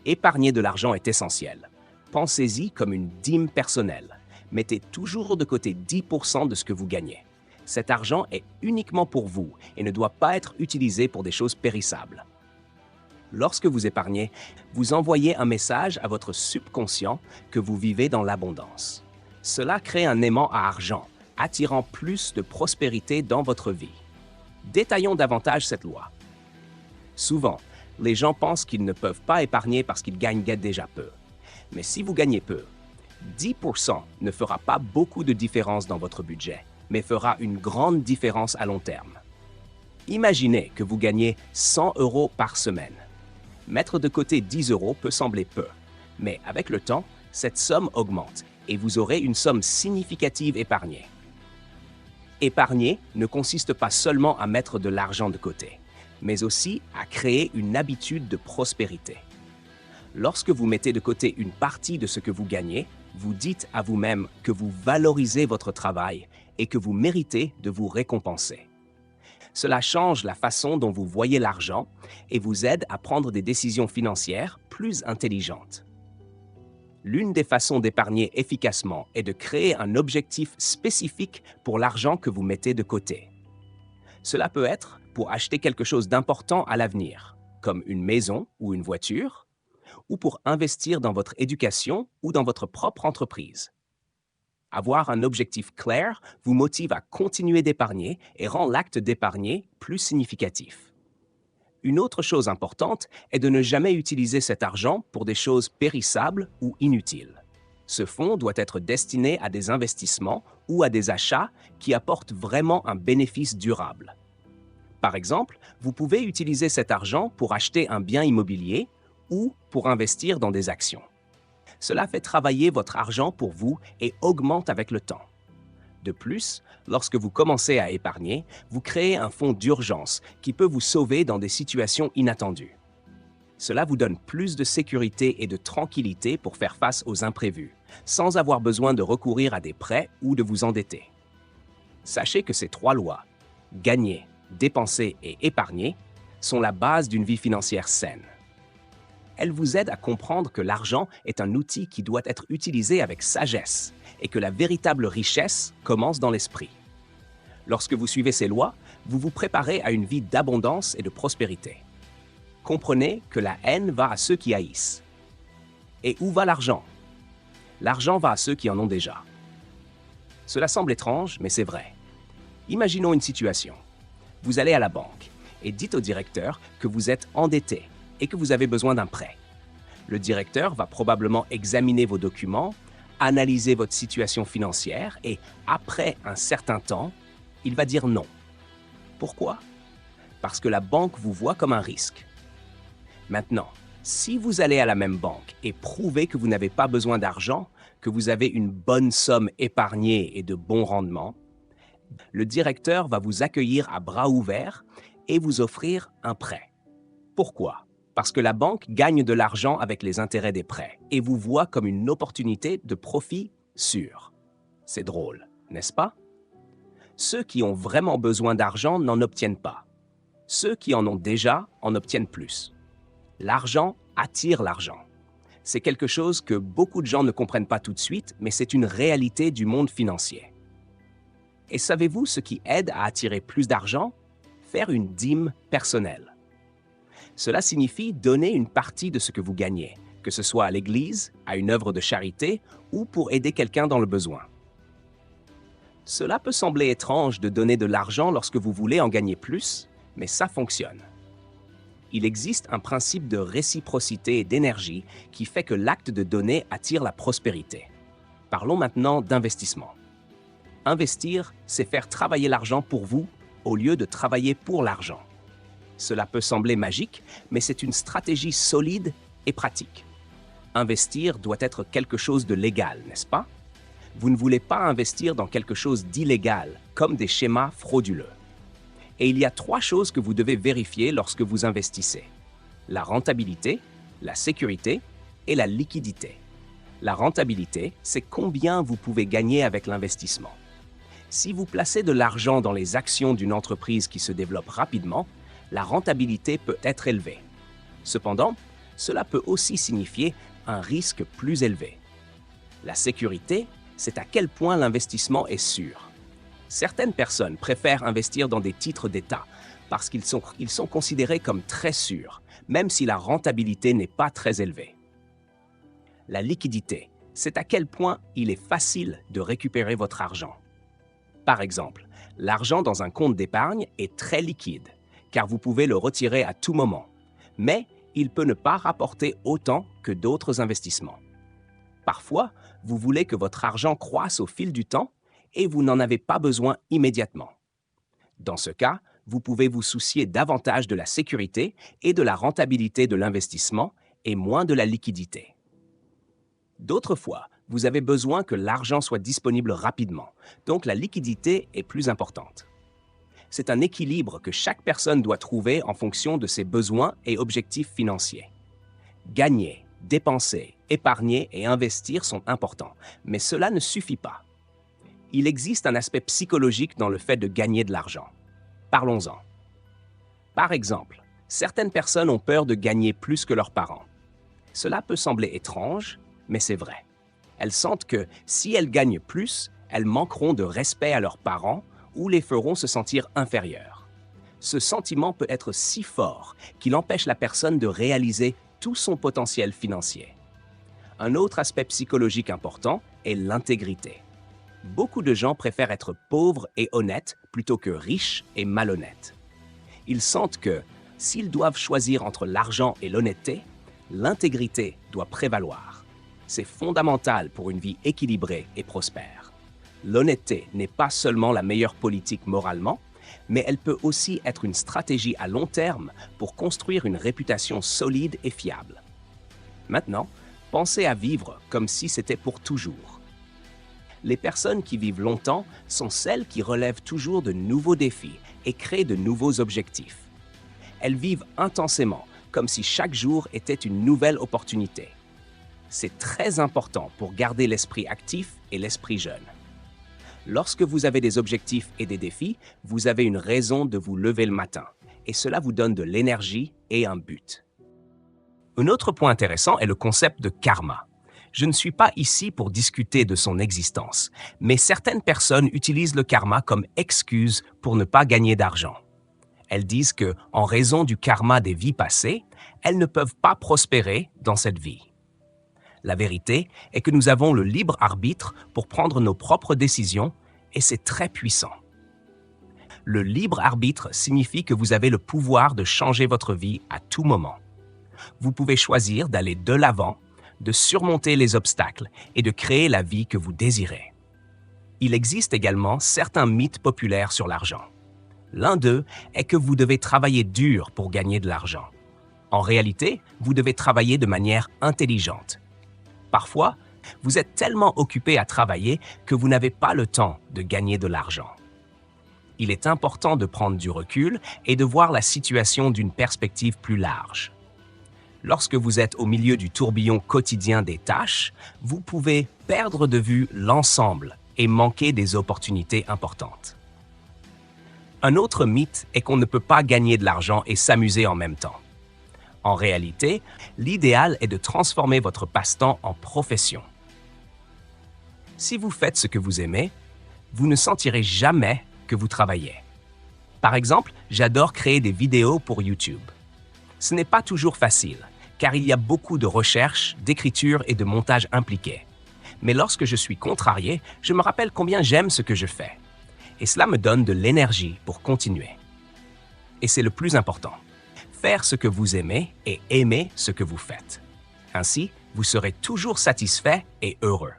Épargner de l'argent est essentiel. Pensez-y comme une dîme personnelle. Mettez toujours de côté 10% de ce que vous gagnez. Cet argent est uniquement pour vous et ne doit pas être utilisé pour des choses périssables. Lorsque vous épargnez, vous envoyez un message à votre subconscient que vous vivez dans l'abondance. Cela crée un aimant à argent, attirant plus de prospérité dans votre vie. Détaillons davantage cette loi. Souvent, les gens pensent qu'ils ne peuvent pas épargner parce qu'ils gagnent déjà peu. Mais si vous gagnez peu, 10% ne fera pas beaucoup de différence dans votre budget, mais fera une grande différence à long terme. Imaginez que vous gagnez 100 € par semaine. Mettre de côté 10 € peut sembler peu, mais avec le temps, cette somme augmente et vous aurez une somme significative épargnée. Épargner ne consiste pas seulement à mettre de l'argent de côté, mais aussi à créer une habitude de prospérité. Lorsque vous mettez de côté une partie de ce que vous gagnez, vous dites à vous-même que vous valorisez votre travail et que vous méritez de vous récompenser. Cela change la façon dont vous voyez l'argent et vous aide à prendre des décisions financières plus intelligentes. L'une des façons d'épargner efficacement est de créer un objectif spécifique pour l'argent que vous mettez de côté. Cela peut être pour acheter quelque chose d'important à l'avenir, comme une maison ou une voiture, ou pour investir dans votre éducation ou dans votre propre entreprise. Avoir un objectif clair vous motive à continuer d'épargner et rend l'acte d'épargner plus significatif. Une autre chose importante est de ne jamais utiliser cet argent pour des choses périssables ou inutiles. Ce fonds doit être destiné à des investissements ou à des achats qui apportent vraiment un bénéfice durable. Par exemple, vous pouvez utiliser cet argent pour acheter un bien immobilier ou pour investir dans des actions. Cela fait travailler votre argent pour vous et augmente avec le temps. De plus, lorsque vous commencez à épargner, vous créez un fonds d'urgence qui peut vous sauver dans des situations inattendues. Cela vous donne plus de sécurité et de tranquillité pour faire face aux imprévus, sans avoir besoin de recourir à des prêts ou de vous endetter. Sachez que ces trois lois, gagner, dépenser et épargner, sont la base d'une vie financière saine. Elles vous aident à comprendre que l'argent est un outil qui doit être utilisé avec sagesse et que la véritable richesse commence dans l'esprit. Lorsque vous suivez ces lois, vous vous préparez à une vie d'abondance et de prospérité. Comprenez que la haine va à ceux qui haïssent. Et où va l'argent? L'argent va à ceux qui en ont déjà. Cela semble étrange, mais c'est vrai. Imaginons une situation. Vous allez à la banque et dites au directeur que vous êtes endetté et que vous avez besoin d'un prêt. Le directeur va probablement examiner vos documents, analyser votre situation financière et, après un certain temps, il va dire non. Pourquoi? Parce que la banque vous voit comme un risque. Maintenant, si vous allez à la même banque et prouvez que vous n'avez pas besoin d'argent, que vous avez une bonne somme épargnée et de bons rendements, le directeur va vous accueillir à bras ouverts et vous offrir un prêt. Pourquoi? Parce que la banque gagne de l'argent avec les intérêts des prêts et vous voit comme une opportunité de profit sûr. C'est drôle, n'est-ce pas? Ceux qui ont vraiment besoin d'argent n'en obtiennent pas. Ceux qui en ont déjà en obtiennent plus. L'argent attire l'argent. C'est quelque chose que beaucoup de gens ne comprennent pas tout de suite, mais c'est une réalité du monde financier. Et savez-vous ce qui aide à attirer plus d'argent? Faire une dîme personnelle. Cela signifie donner une partie de ce que vous gagnez, que ce soit à l'église, à une œuvre de charité ou pour aider quelqu'un dans le besoin. Cela peut sembler étrange de donner de l'argent lorsque vous voulez en gagner plus, mais ça fonctionne. Il existe un principe de réciprocité et d'énergie qui fait que l'acte de donner attire la prospérité. Parlons maintenant d'investissement. Investir, c'est faire travailler l'argent pour vous au lieu de travailler pour l'argent. Cela peut sembler magique, mais c'est une stratégie solide et pratique. Investir doit être quelque chose de légal, n'est-ce pas? Vous ne voulez pas investir dans quelque chose d'illégal, comme des schémas frauduleux. Et il y a 3 choses que vous devez vérifier lorsque vous investissez: la rentabilité, la sécurité et la liquidité. La rentabilité, c'est combien vous pouvez gagner avec l'investissement. Si vous placez de l'argent dans les actions d'une entreprise qui se développe rapidement, la rentabilité peut être élevée. Cependant, cela peut aussi signifier un risque plus élevé. La sécurité, c'est à quel point l'investissement est sûr. Certaines personnes préfèrent investir dans des titres d'État parce qu'ils sont considérés comme très sûrs, même si la rentabilité n'est pas très élevée. La liquidité, c'est à quel point il est facile de récupérer votre argent. Par exemple, l'argent dans un compte d'épargne est très liquide, car vous pouvez le retirer à tout moment, mais il peut ne pas rapporter autant que d'autres investissements. Parfois, vous voulez que votre argent croisse au fil du temps et vous n'en avez pas besoin immédiatement. Dans ce cas, vous pouvez vous soucier davantage de la sécurité et de la rentabilité de l'investissement et moins de la liquidité. D'autres fois, vous avez besoin que l'argent soit disponible rapidement, donc la liquidité est plus importante. C'est un équilibre que chaque personne doit trouver en fonction de ses besoins et objectifs financiers. Gagner, dépenser, épargner et investir sont importants, mais cela ne suffit pas. Il existe un aspect psychologique dans le fait de gagner de l'argent. Parlons-en. Par exemple, certaines personnes ont peur de gagner plus que leurs parents. Cela peut sembler étrange, mais c'est vrai. Elles sentent que si elles gagnent plus, elles manqueront de respect à leurs parents ou les feront se sentir inférieures. Ce sentiment peut être si fort qu'il empêche la personne de réaliser tout son potentiel financier. Un autre aspect psychologique important est l'intégrité. Beaucoup de gens préfèrent être pauvres et honnêtes plutôt que riches et malhonnêtes. Ils sentent que, s'ils doivent choisir entre l'argent et l'honnêteté, l'intégrité doit prévaloir. C'est fondamental pour une vie équilibrée et prospère. L'honnêteté n'est pas seulement la meilleure politique moralement, mais elle peut aussi être une stratégie à long terme pour construire une réputation solide et fiable. Maintenant, pensez à vivre comme si c'était pour toujours. Les personnes qui vivent longtemps sont celles qui relèvent toujours de nouveaux défis et créent de nouveaux objectifs. Elles vivent intensément, comme si chaque jour était une nouvelle opportunité. C'est très important pour garder l'esprit actif et l'esprit jeune. Lorsque vous avez des objectifs et des défis, vous avez une raison de vous lever le matin, et cela vous donne de l'énergie et un but. Un autre point intéressant est le concept de karma. Je ne suis pas ici pour discuter de son existence, mais certaines personnes utilisent le karma comme excuse pour ne pas gagner d'argent. Elles disent que, en raison du karma des vies passées, elles ne peuvent pas prospérer dans cette vie. La vérité est que nous avons le libre arbitre pour prendre nos propres décisions et c'est très puissant. Le libre arbitre signifie que vous avez le pouvoir de changer votre vie à tout moment. Vous pouvez choisir d'aller de l'avant, de surmonter les obstacles et de créer la vie que vous désirez. Il existe également certains mythes populaires sur l'argent. L'un d'eux est que vous devez travailler dur pour gagner de l'argent. En réalité, vous devez travailler de manière intelligente. Parfois, vous êtes tellement occupé à travailler que vous n'avez pas le temps de gagner de l'argent. Il est important de prendre du recul et de voir la situation d'une perspective plus large. Lorsque vous êtes au milieu du tourbillon quotidien des tâches, vous pouvez perdre de vue l'ensemble et manquer des opportunités importantes. Un autre mythe est qu'on ne peut pas gagner de l'argent et s'amuser en même temps. En réalité, l'idéal est de transformer votre passe-temps en profession. Si vous faites ce que vous aimez, vous ne sentirez jamais que vous travaillez. Par exemple, j'adore créer des vidéos pour YouTube. Ce n'est pas toujours facile, car il y a beaucoup de recherche, d'écriture et de montage impliqués. Mais lorsque je suis contrarié, je me rappelle combien j'aime ce que je fais. Et cela me donne de l'énergie pour continuer. Et c'est le plus important. Faire ce que vous aimez et aimer ce que vous faites. Ainsi, vous serez toujours satisfait et heureux.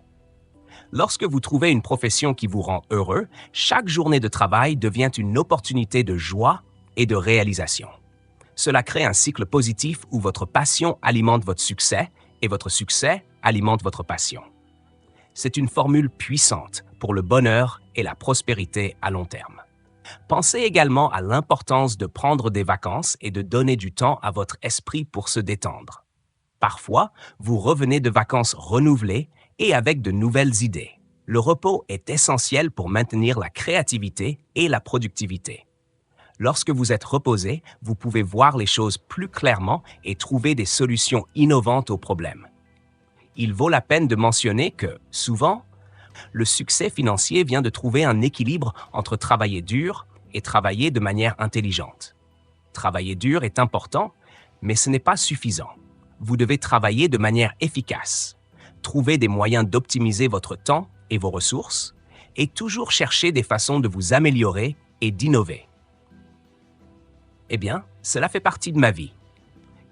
Lorsque vous trouvez une profession qui vous rend heureux, chaque journée de travail devient une opportunité de joie et de réalisation. Cela crée un cycle positif où votre passion alimente votre succès et votre succès alimente votre passion. C'est une formule puissante pour le bonheur et la prospérité à long terme. Pensez également à l'importance de prendre des vacances et de donner du temps à votre esprit pour se détendre. Parfois, vous revenez de vacances renouvelées et avec de nouvelles idées. Le repos est essentiel pour maintenir la créativité et la productivité. Lorsque vous êtes reposé, vous pouvez voir les choses plus clairement et trouver des solutions innovantes aux problèmes. Il vaut la peine de mentionner que, souvent, le succès financier vient de trouver un équilibre entre travailler dur et travailler de manière intelligente. Travailler dur est important, mais ce n'est pas suffisant. Vous devez travailler de manière efficace, trouver des moyens d'optimiser votre temps et vos ressources, et toujours chercher des façons de vous améliorer et d'innover. Eh bien, cela fait partie de ma vie.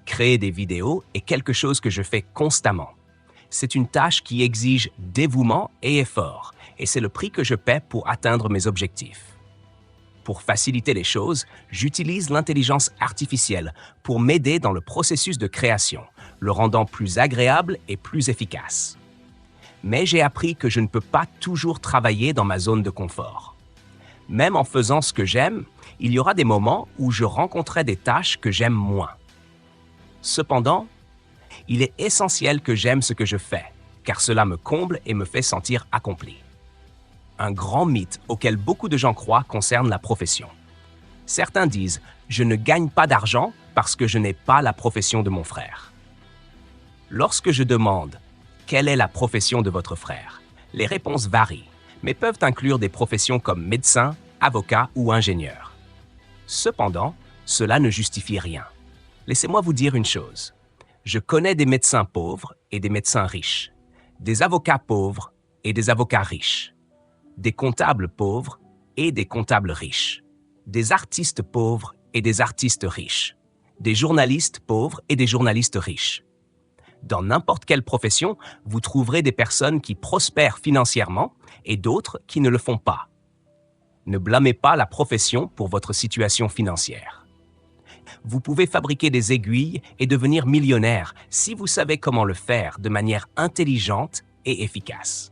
Créer des vidéos est quelque chose que je fais constamment. C'est une tâche qui exige dévouement et effort, et c'est le prix que je paie pour atteindre mes objectifs. Pour faciliter les choses, j'utilise l'intelligence artificielle pour m'aider dans le processus de création, le rendant plus agréable et plus efficace. Mais j'ai appris que je ne peux pas toujours travailler dans ma zone de confort. Même en faisant ce que j'aime, il y aura des moments où je rencontrerai des tâches que j'aime moins. Cependant, il est essentiel que j'aime ce que je fais, car cela me comble et me fait sentir accompli. Un grand mythe auquel beaucoup de gens croient concerne la profession. Certains disent « je ne gagne pas d'argent parce que je n'ai pas la profession de mon frère ». Lorsque je demande « quelle est la profession de votre frère ?», les réponses varient, mais peuvent inclure des professions comme médecin, avocat ou ingénieur. Cependant, cela ne justifie rien. Laissez-moi vous dire une chose. Je connais des médecins pauvres et des médecins riches, des avocats pauvres et des avocats riches, des comptables pauvres et des comptables riches, des artistes pauvres et des artistes riches, des journalistes pauvres et des journalistes riches. Dans n'importe quelle profession, vous trouverez des personnes qui prospèrent financièrement et d'autres qui ne le font pas. Ne blâmez pas la profession pour votre situation financière. Vous pouvez fabriquer des aiguilles et devenir millionnaire si vous savez comment le faire de manière intelligente et efficace.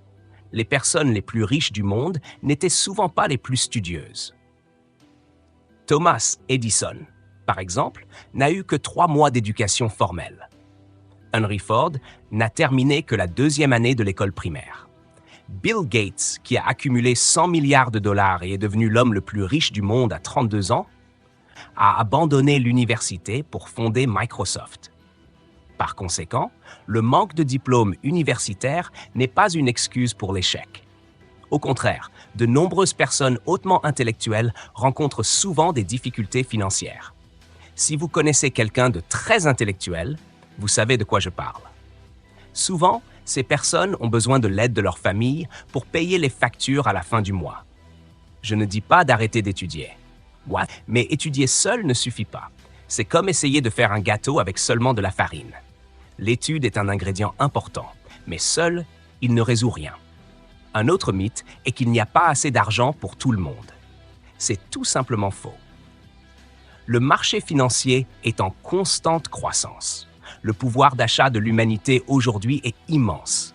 Les personnes les plus riches du monde n'étaient souvent pas les plus studieuses. Thomas Edison, par exemple, n'a eu que 3 mois d'éducation formelle. Henry Ford n'a terminé que la 2e année de l'école primaire. Bill Gates, qui a accumulé 100 milliards de dollars et est devenu l'homme le plus riche du monde à 32 ans, a abandonné l'université pour fonder Microsoft. Par conséquent, le manque de diplôme universitaire n'est pas une excuse pour l'échec. Au contraire, de nombreuses personnes hautement intellectuelles rencontrent souvent des difficultés financières. Si vous connaissez quelqu'un de très intellectuel, vous savez de quoi je parle. Souvent, ces personnes ont besoin de l'aide de leur famille pour payer les factures à la fin du mois. Je ne dis pas d'arrêter d'étudier. Mais étudier seul ne suffit pas. C'est comme essayer de faire un gâteau avec seulement de la farine. L'étude est un ingrédient important, mais seul, il ne résout rien. Un autre mythe est qu'il n'y a pas assez d'argent pour tout le monde. C'est tout simplement faux. Le marché financier est en constante croissance. Le pouvoir d'achat de l'humanité aujourd'hui est immense.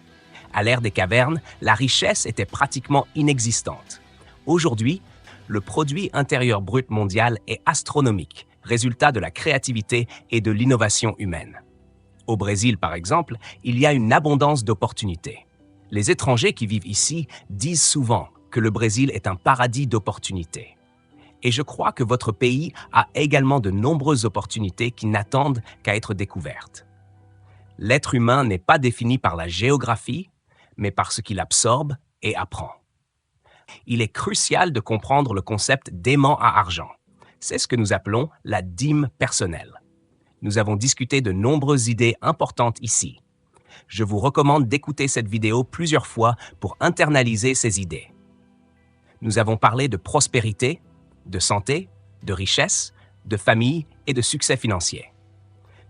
À l'ère des cavernes, la richesse était pratiquement inexistante. Aujourd'hui, le produit intérieur brut mondial est astronomique, résultat de la créativité et de l'innovation humaine. Au Brésil, par exemple, il y a une abondance d'opportunités. Les étrangers qui vivent ici disent souvent que le Brésil est un paradis d'opportunités. Et je crois que votre pays a également de nombreuses opportunités qui n'attendent qu'à être découvertes. L'être humain n'est pas défini par la géographie, mais par ce qu'il absorbe et apprend. Il est crucial de comprendre le concept d'aimant à argent. C'est ce que nous appelons la dîme personnelle. Nous avons discuté de nombreuses idées importantes ici. Je vous recommande d'écouter cette vidéo plusieurs fois pour internaliser ces idées. Nous avons parlé de prospérité, de santé, de richesse, de famille et de succès financier.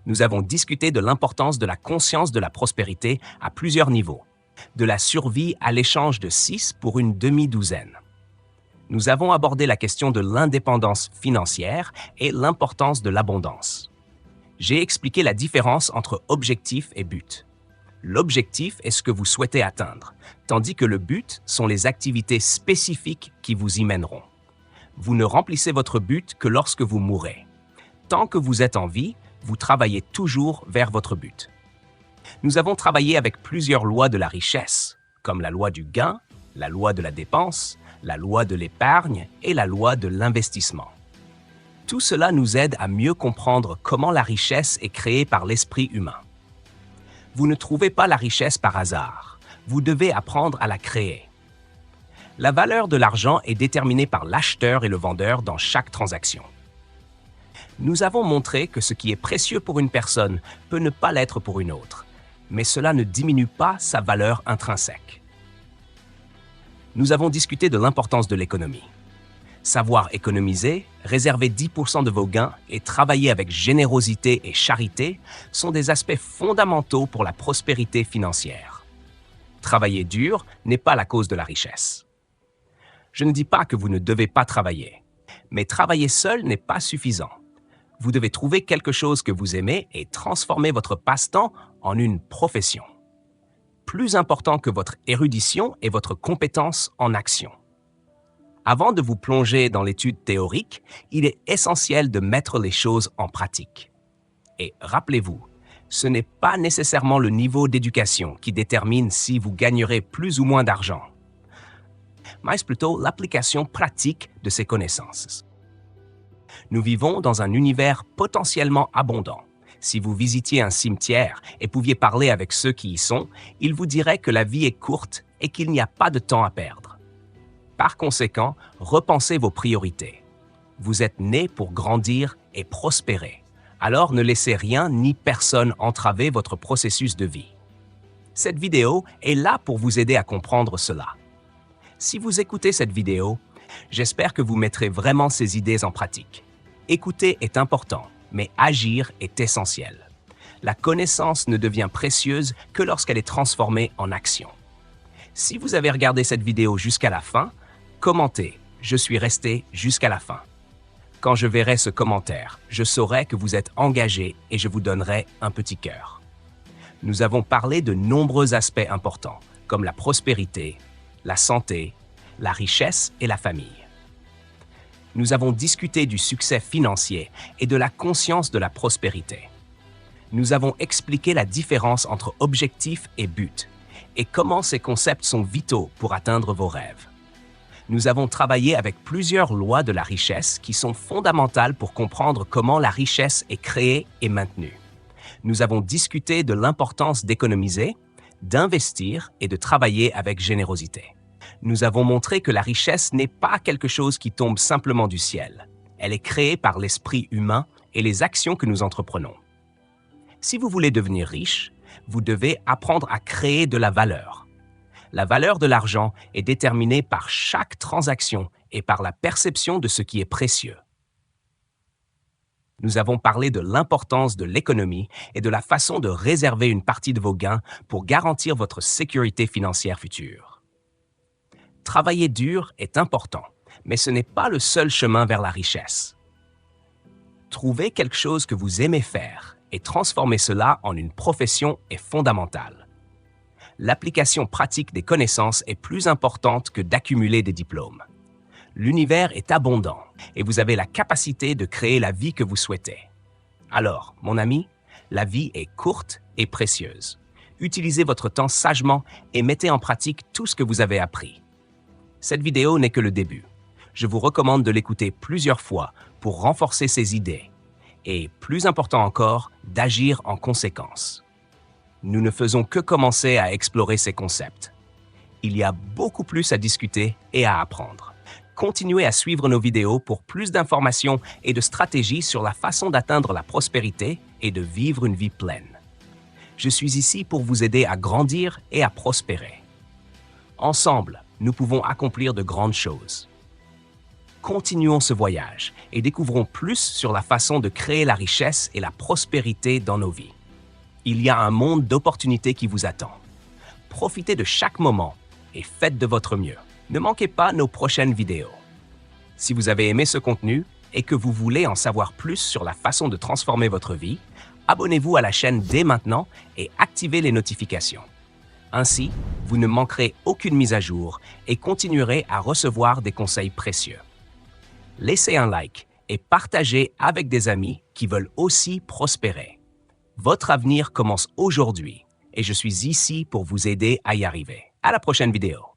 Nous avons discuté de l'importance de la conscience de la prospérité à plusieurs niveaux, de la survie à l'échange de 6 pour une demi-douzaine. Nous avons abordé la question de l'indépendance financière et l'importance de l'abondance. J'ai expliqué la différence entre objectif et but. L'objectif est ce que vous souhaitez atteindre, tandis que le but sont les activités spécifiques qui vous y mèneront. Vous ne remplissez votre but que lorsque vous mourrez. Tant que vous êtes en vie, vous travaillez toujours vers votre but. Nous avons travaillé avec plusieurs lois de la richesse, comme la loi du gain, la loi de la dépense, la loi de l'épargne et la loi de l'investissement. Tout cela nous aide à mieux comprendre comment la richesse est créée par l'esprit humain. Vous ne trouvez pas la richesse par hasard. Vous devez apprendre à la créer. La valeur de l'argent est déterminée par l'acheteur et le vendeur dans chaque transaction. Nous avons montré que ce qui est précieux pour une personne peut ne pas l'être pour une autre, mais cela ne diminue pas sa valeur intrinsèque. Nous avons discuté de l'importance de l'économie. Savoir économiser, réserver 10% de vos gains et travailler avec générosité et charité sont des aspects fondamentaux pour la prospérité financière. Travailler dur n'est pas la cause de la richesse. Je ne dis pas que vous ne devez pas travailler, mais travailler seul n'est pas suffisant. Vous devez trouver quelque chose que vous aimez et transformer votre passe-temps en une profession. Plus important que votre érudition est votre compétence en action. Avant de vous plonger dans l'étude théorique, il est essentiel de mettre les choses en pratique. Et rappelez-vous, ce n'est pas nécessairement le niveau d'éducation qui détermine si vous gagnerez plus ou moins d'argent, mais plutôt l'application pratique de ces connaissances. Nous vivons dans un univers potentiellement abondant. Si vous visitiez un cimetière et pouviez parler avec ceux qui y sont, ils vous diraient que la vie est courte et qu'il n'y a pas de temps à perdre. Par conséquent, repensez vos priorités. Vous êtes né pour grandir et prospérer. Alors ne laissez rien ni personne entraver votre processus de vie. Cette vidéo est là pour vous aider à comprendre cela. Si vous écoutez cette vidéo, j'espère que vous mettrez vraiment ces idées en pratique. Écouter est important, mais agir est essentiel. La connaissance ne devient précieuse que lorsqu'elle est transformée en action. Si vous avez regardé cette vidéo jusqu'à la fin, commentez « Je suis resté jusqu'à la fin ». Quand je verrai ce commentaire, je saurai que vous êtes engagé et je vous donnerai un petit cœur. Nous avons parlé de nombreux aspects importants, comme la prospérité, la santé, la richesse et la famille. Nous avons discuté du succès financier et de la conscience de la prospérité. Nous avons expliqué la différence entre objectif et but et comment ces concepts sont vitaux pour atteindre vos rêves. Nous avons travaillé avec plusieurs lois de la richesse qui sont fondamentales pour comprendre comment la richesse est créée et maintenue. Nous avons discuté de l'importance d'économiser, d'investir et de travailler avec générosité. Nous avons montré que la richesse n'est pas quelque chose qui tombe simplement du ciel. Elle est créée par l'esprit humain et les actions que nous entreprenons. Si vous voulez devenir riche, vous devez apprendre à créer de la valeur. La valeur de l'argent est déterminée par chaque transaction et par la perception de ce qui est précieux. Nous avons parlé de l'importance de l'économie et de la façon de réserver une partie de vos gains pour garantir votre sécurité financière future. Travailler dur est important, mais ce n'est pas le seul chemin vers la richesse. Trouver quelque chose que vous aimez faire et transformer cela en une profession est fondamental. L'application pratique des connaissances est plus importante que d'accumuler des diplômes. L'univers est abondant et vous avez la capacité de créer la vie que vous souhaitez. Alors, mon ami, la vie est courte et précieuse. Utilisez votre temps sagement et mettez en pratique tout ce que vous avez appris. Cette vidéo n'est que le début. Je vous recommande de l'écouter plusieurs fois pour renforcer ces idées et, plus important encore, d'agir en conséquence. Nous ne faisons que commencer à explorer ces concepts. Il y a beaucoup plus à discuter et à apprendre. Continuez à suivre nos vidéos pour plus d'informations et de stratégies sur la façon d'atteindre la prospérité et de vivre une vie pleine. Je suis ici pour vous aider à grandir et à prospérer. Ensemble, nous pouvons accomplir de grandes choses. Continuons ce voyage et découvrons plus sur la façon de créer la richesse et la prospérité dans nos vies. Il y a un monde d'opportunités qui vous attend. Profitez de chaque moment et faites de votre mieux. Ne manquez pas nos prochaines vidéos. Si vous avez aimé ce contenu et que vous voulez en savoir plus sur la façon de transformer votre vie, Abonnez-vous à la chaîne dès maintenant et activez les notifications. Ainsi, vous ne manquerez aucune mise à jour et continuerez à recevoir des conseils précieux. Laissez un like et partagez avec des amis qui veulent aussi prospérer. Votre avenir commence aujourd'hui et je suis ici pour vous aider à y arriver. À la prochaine vidéo.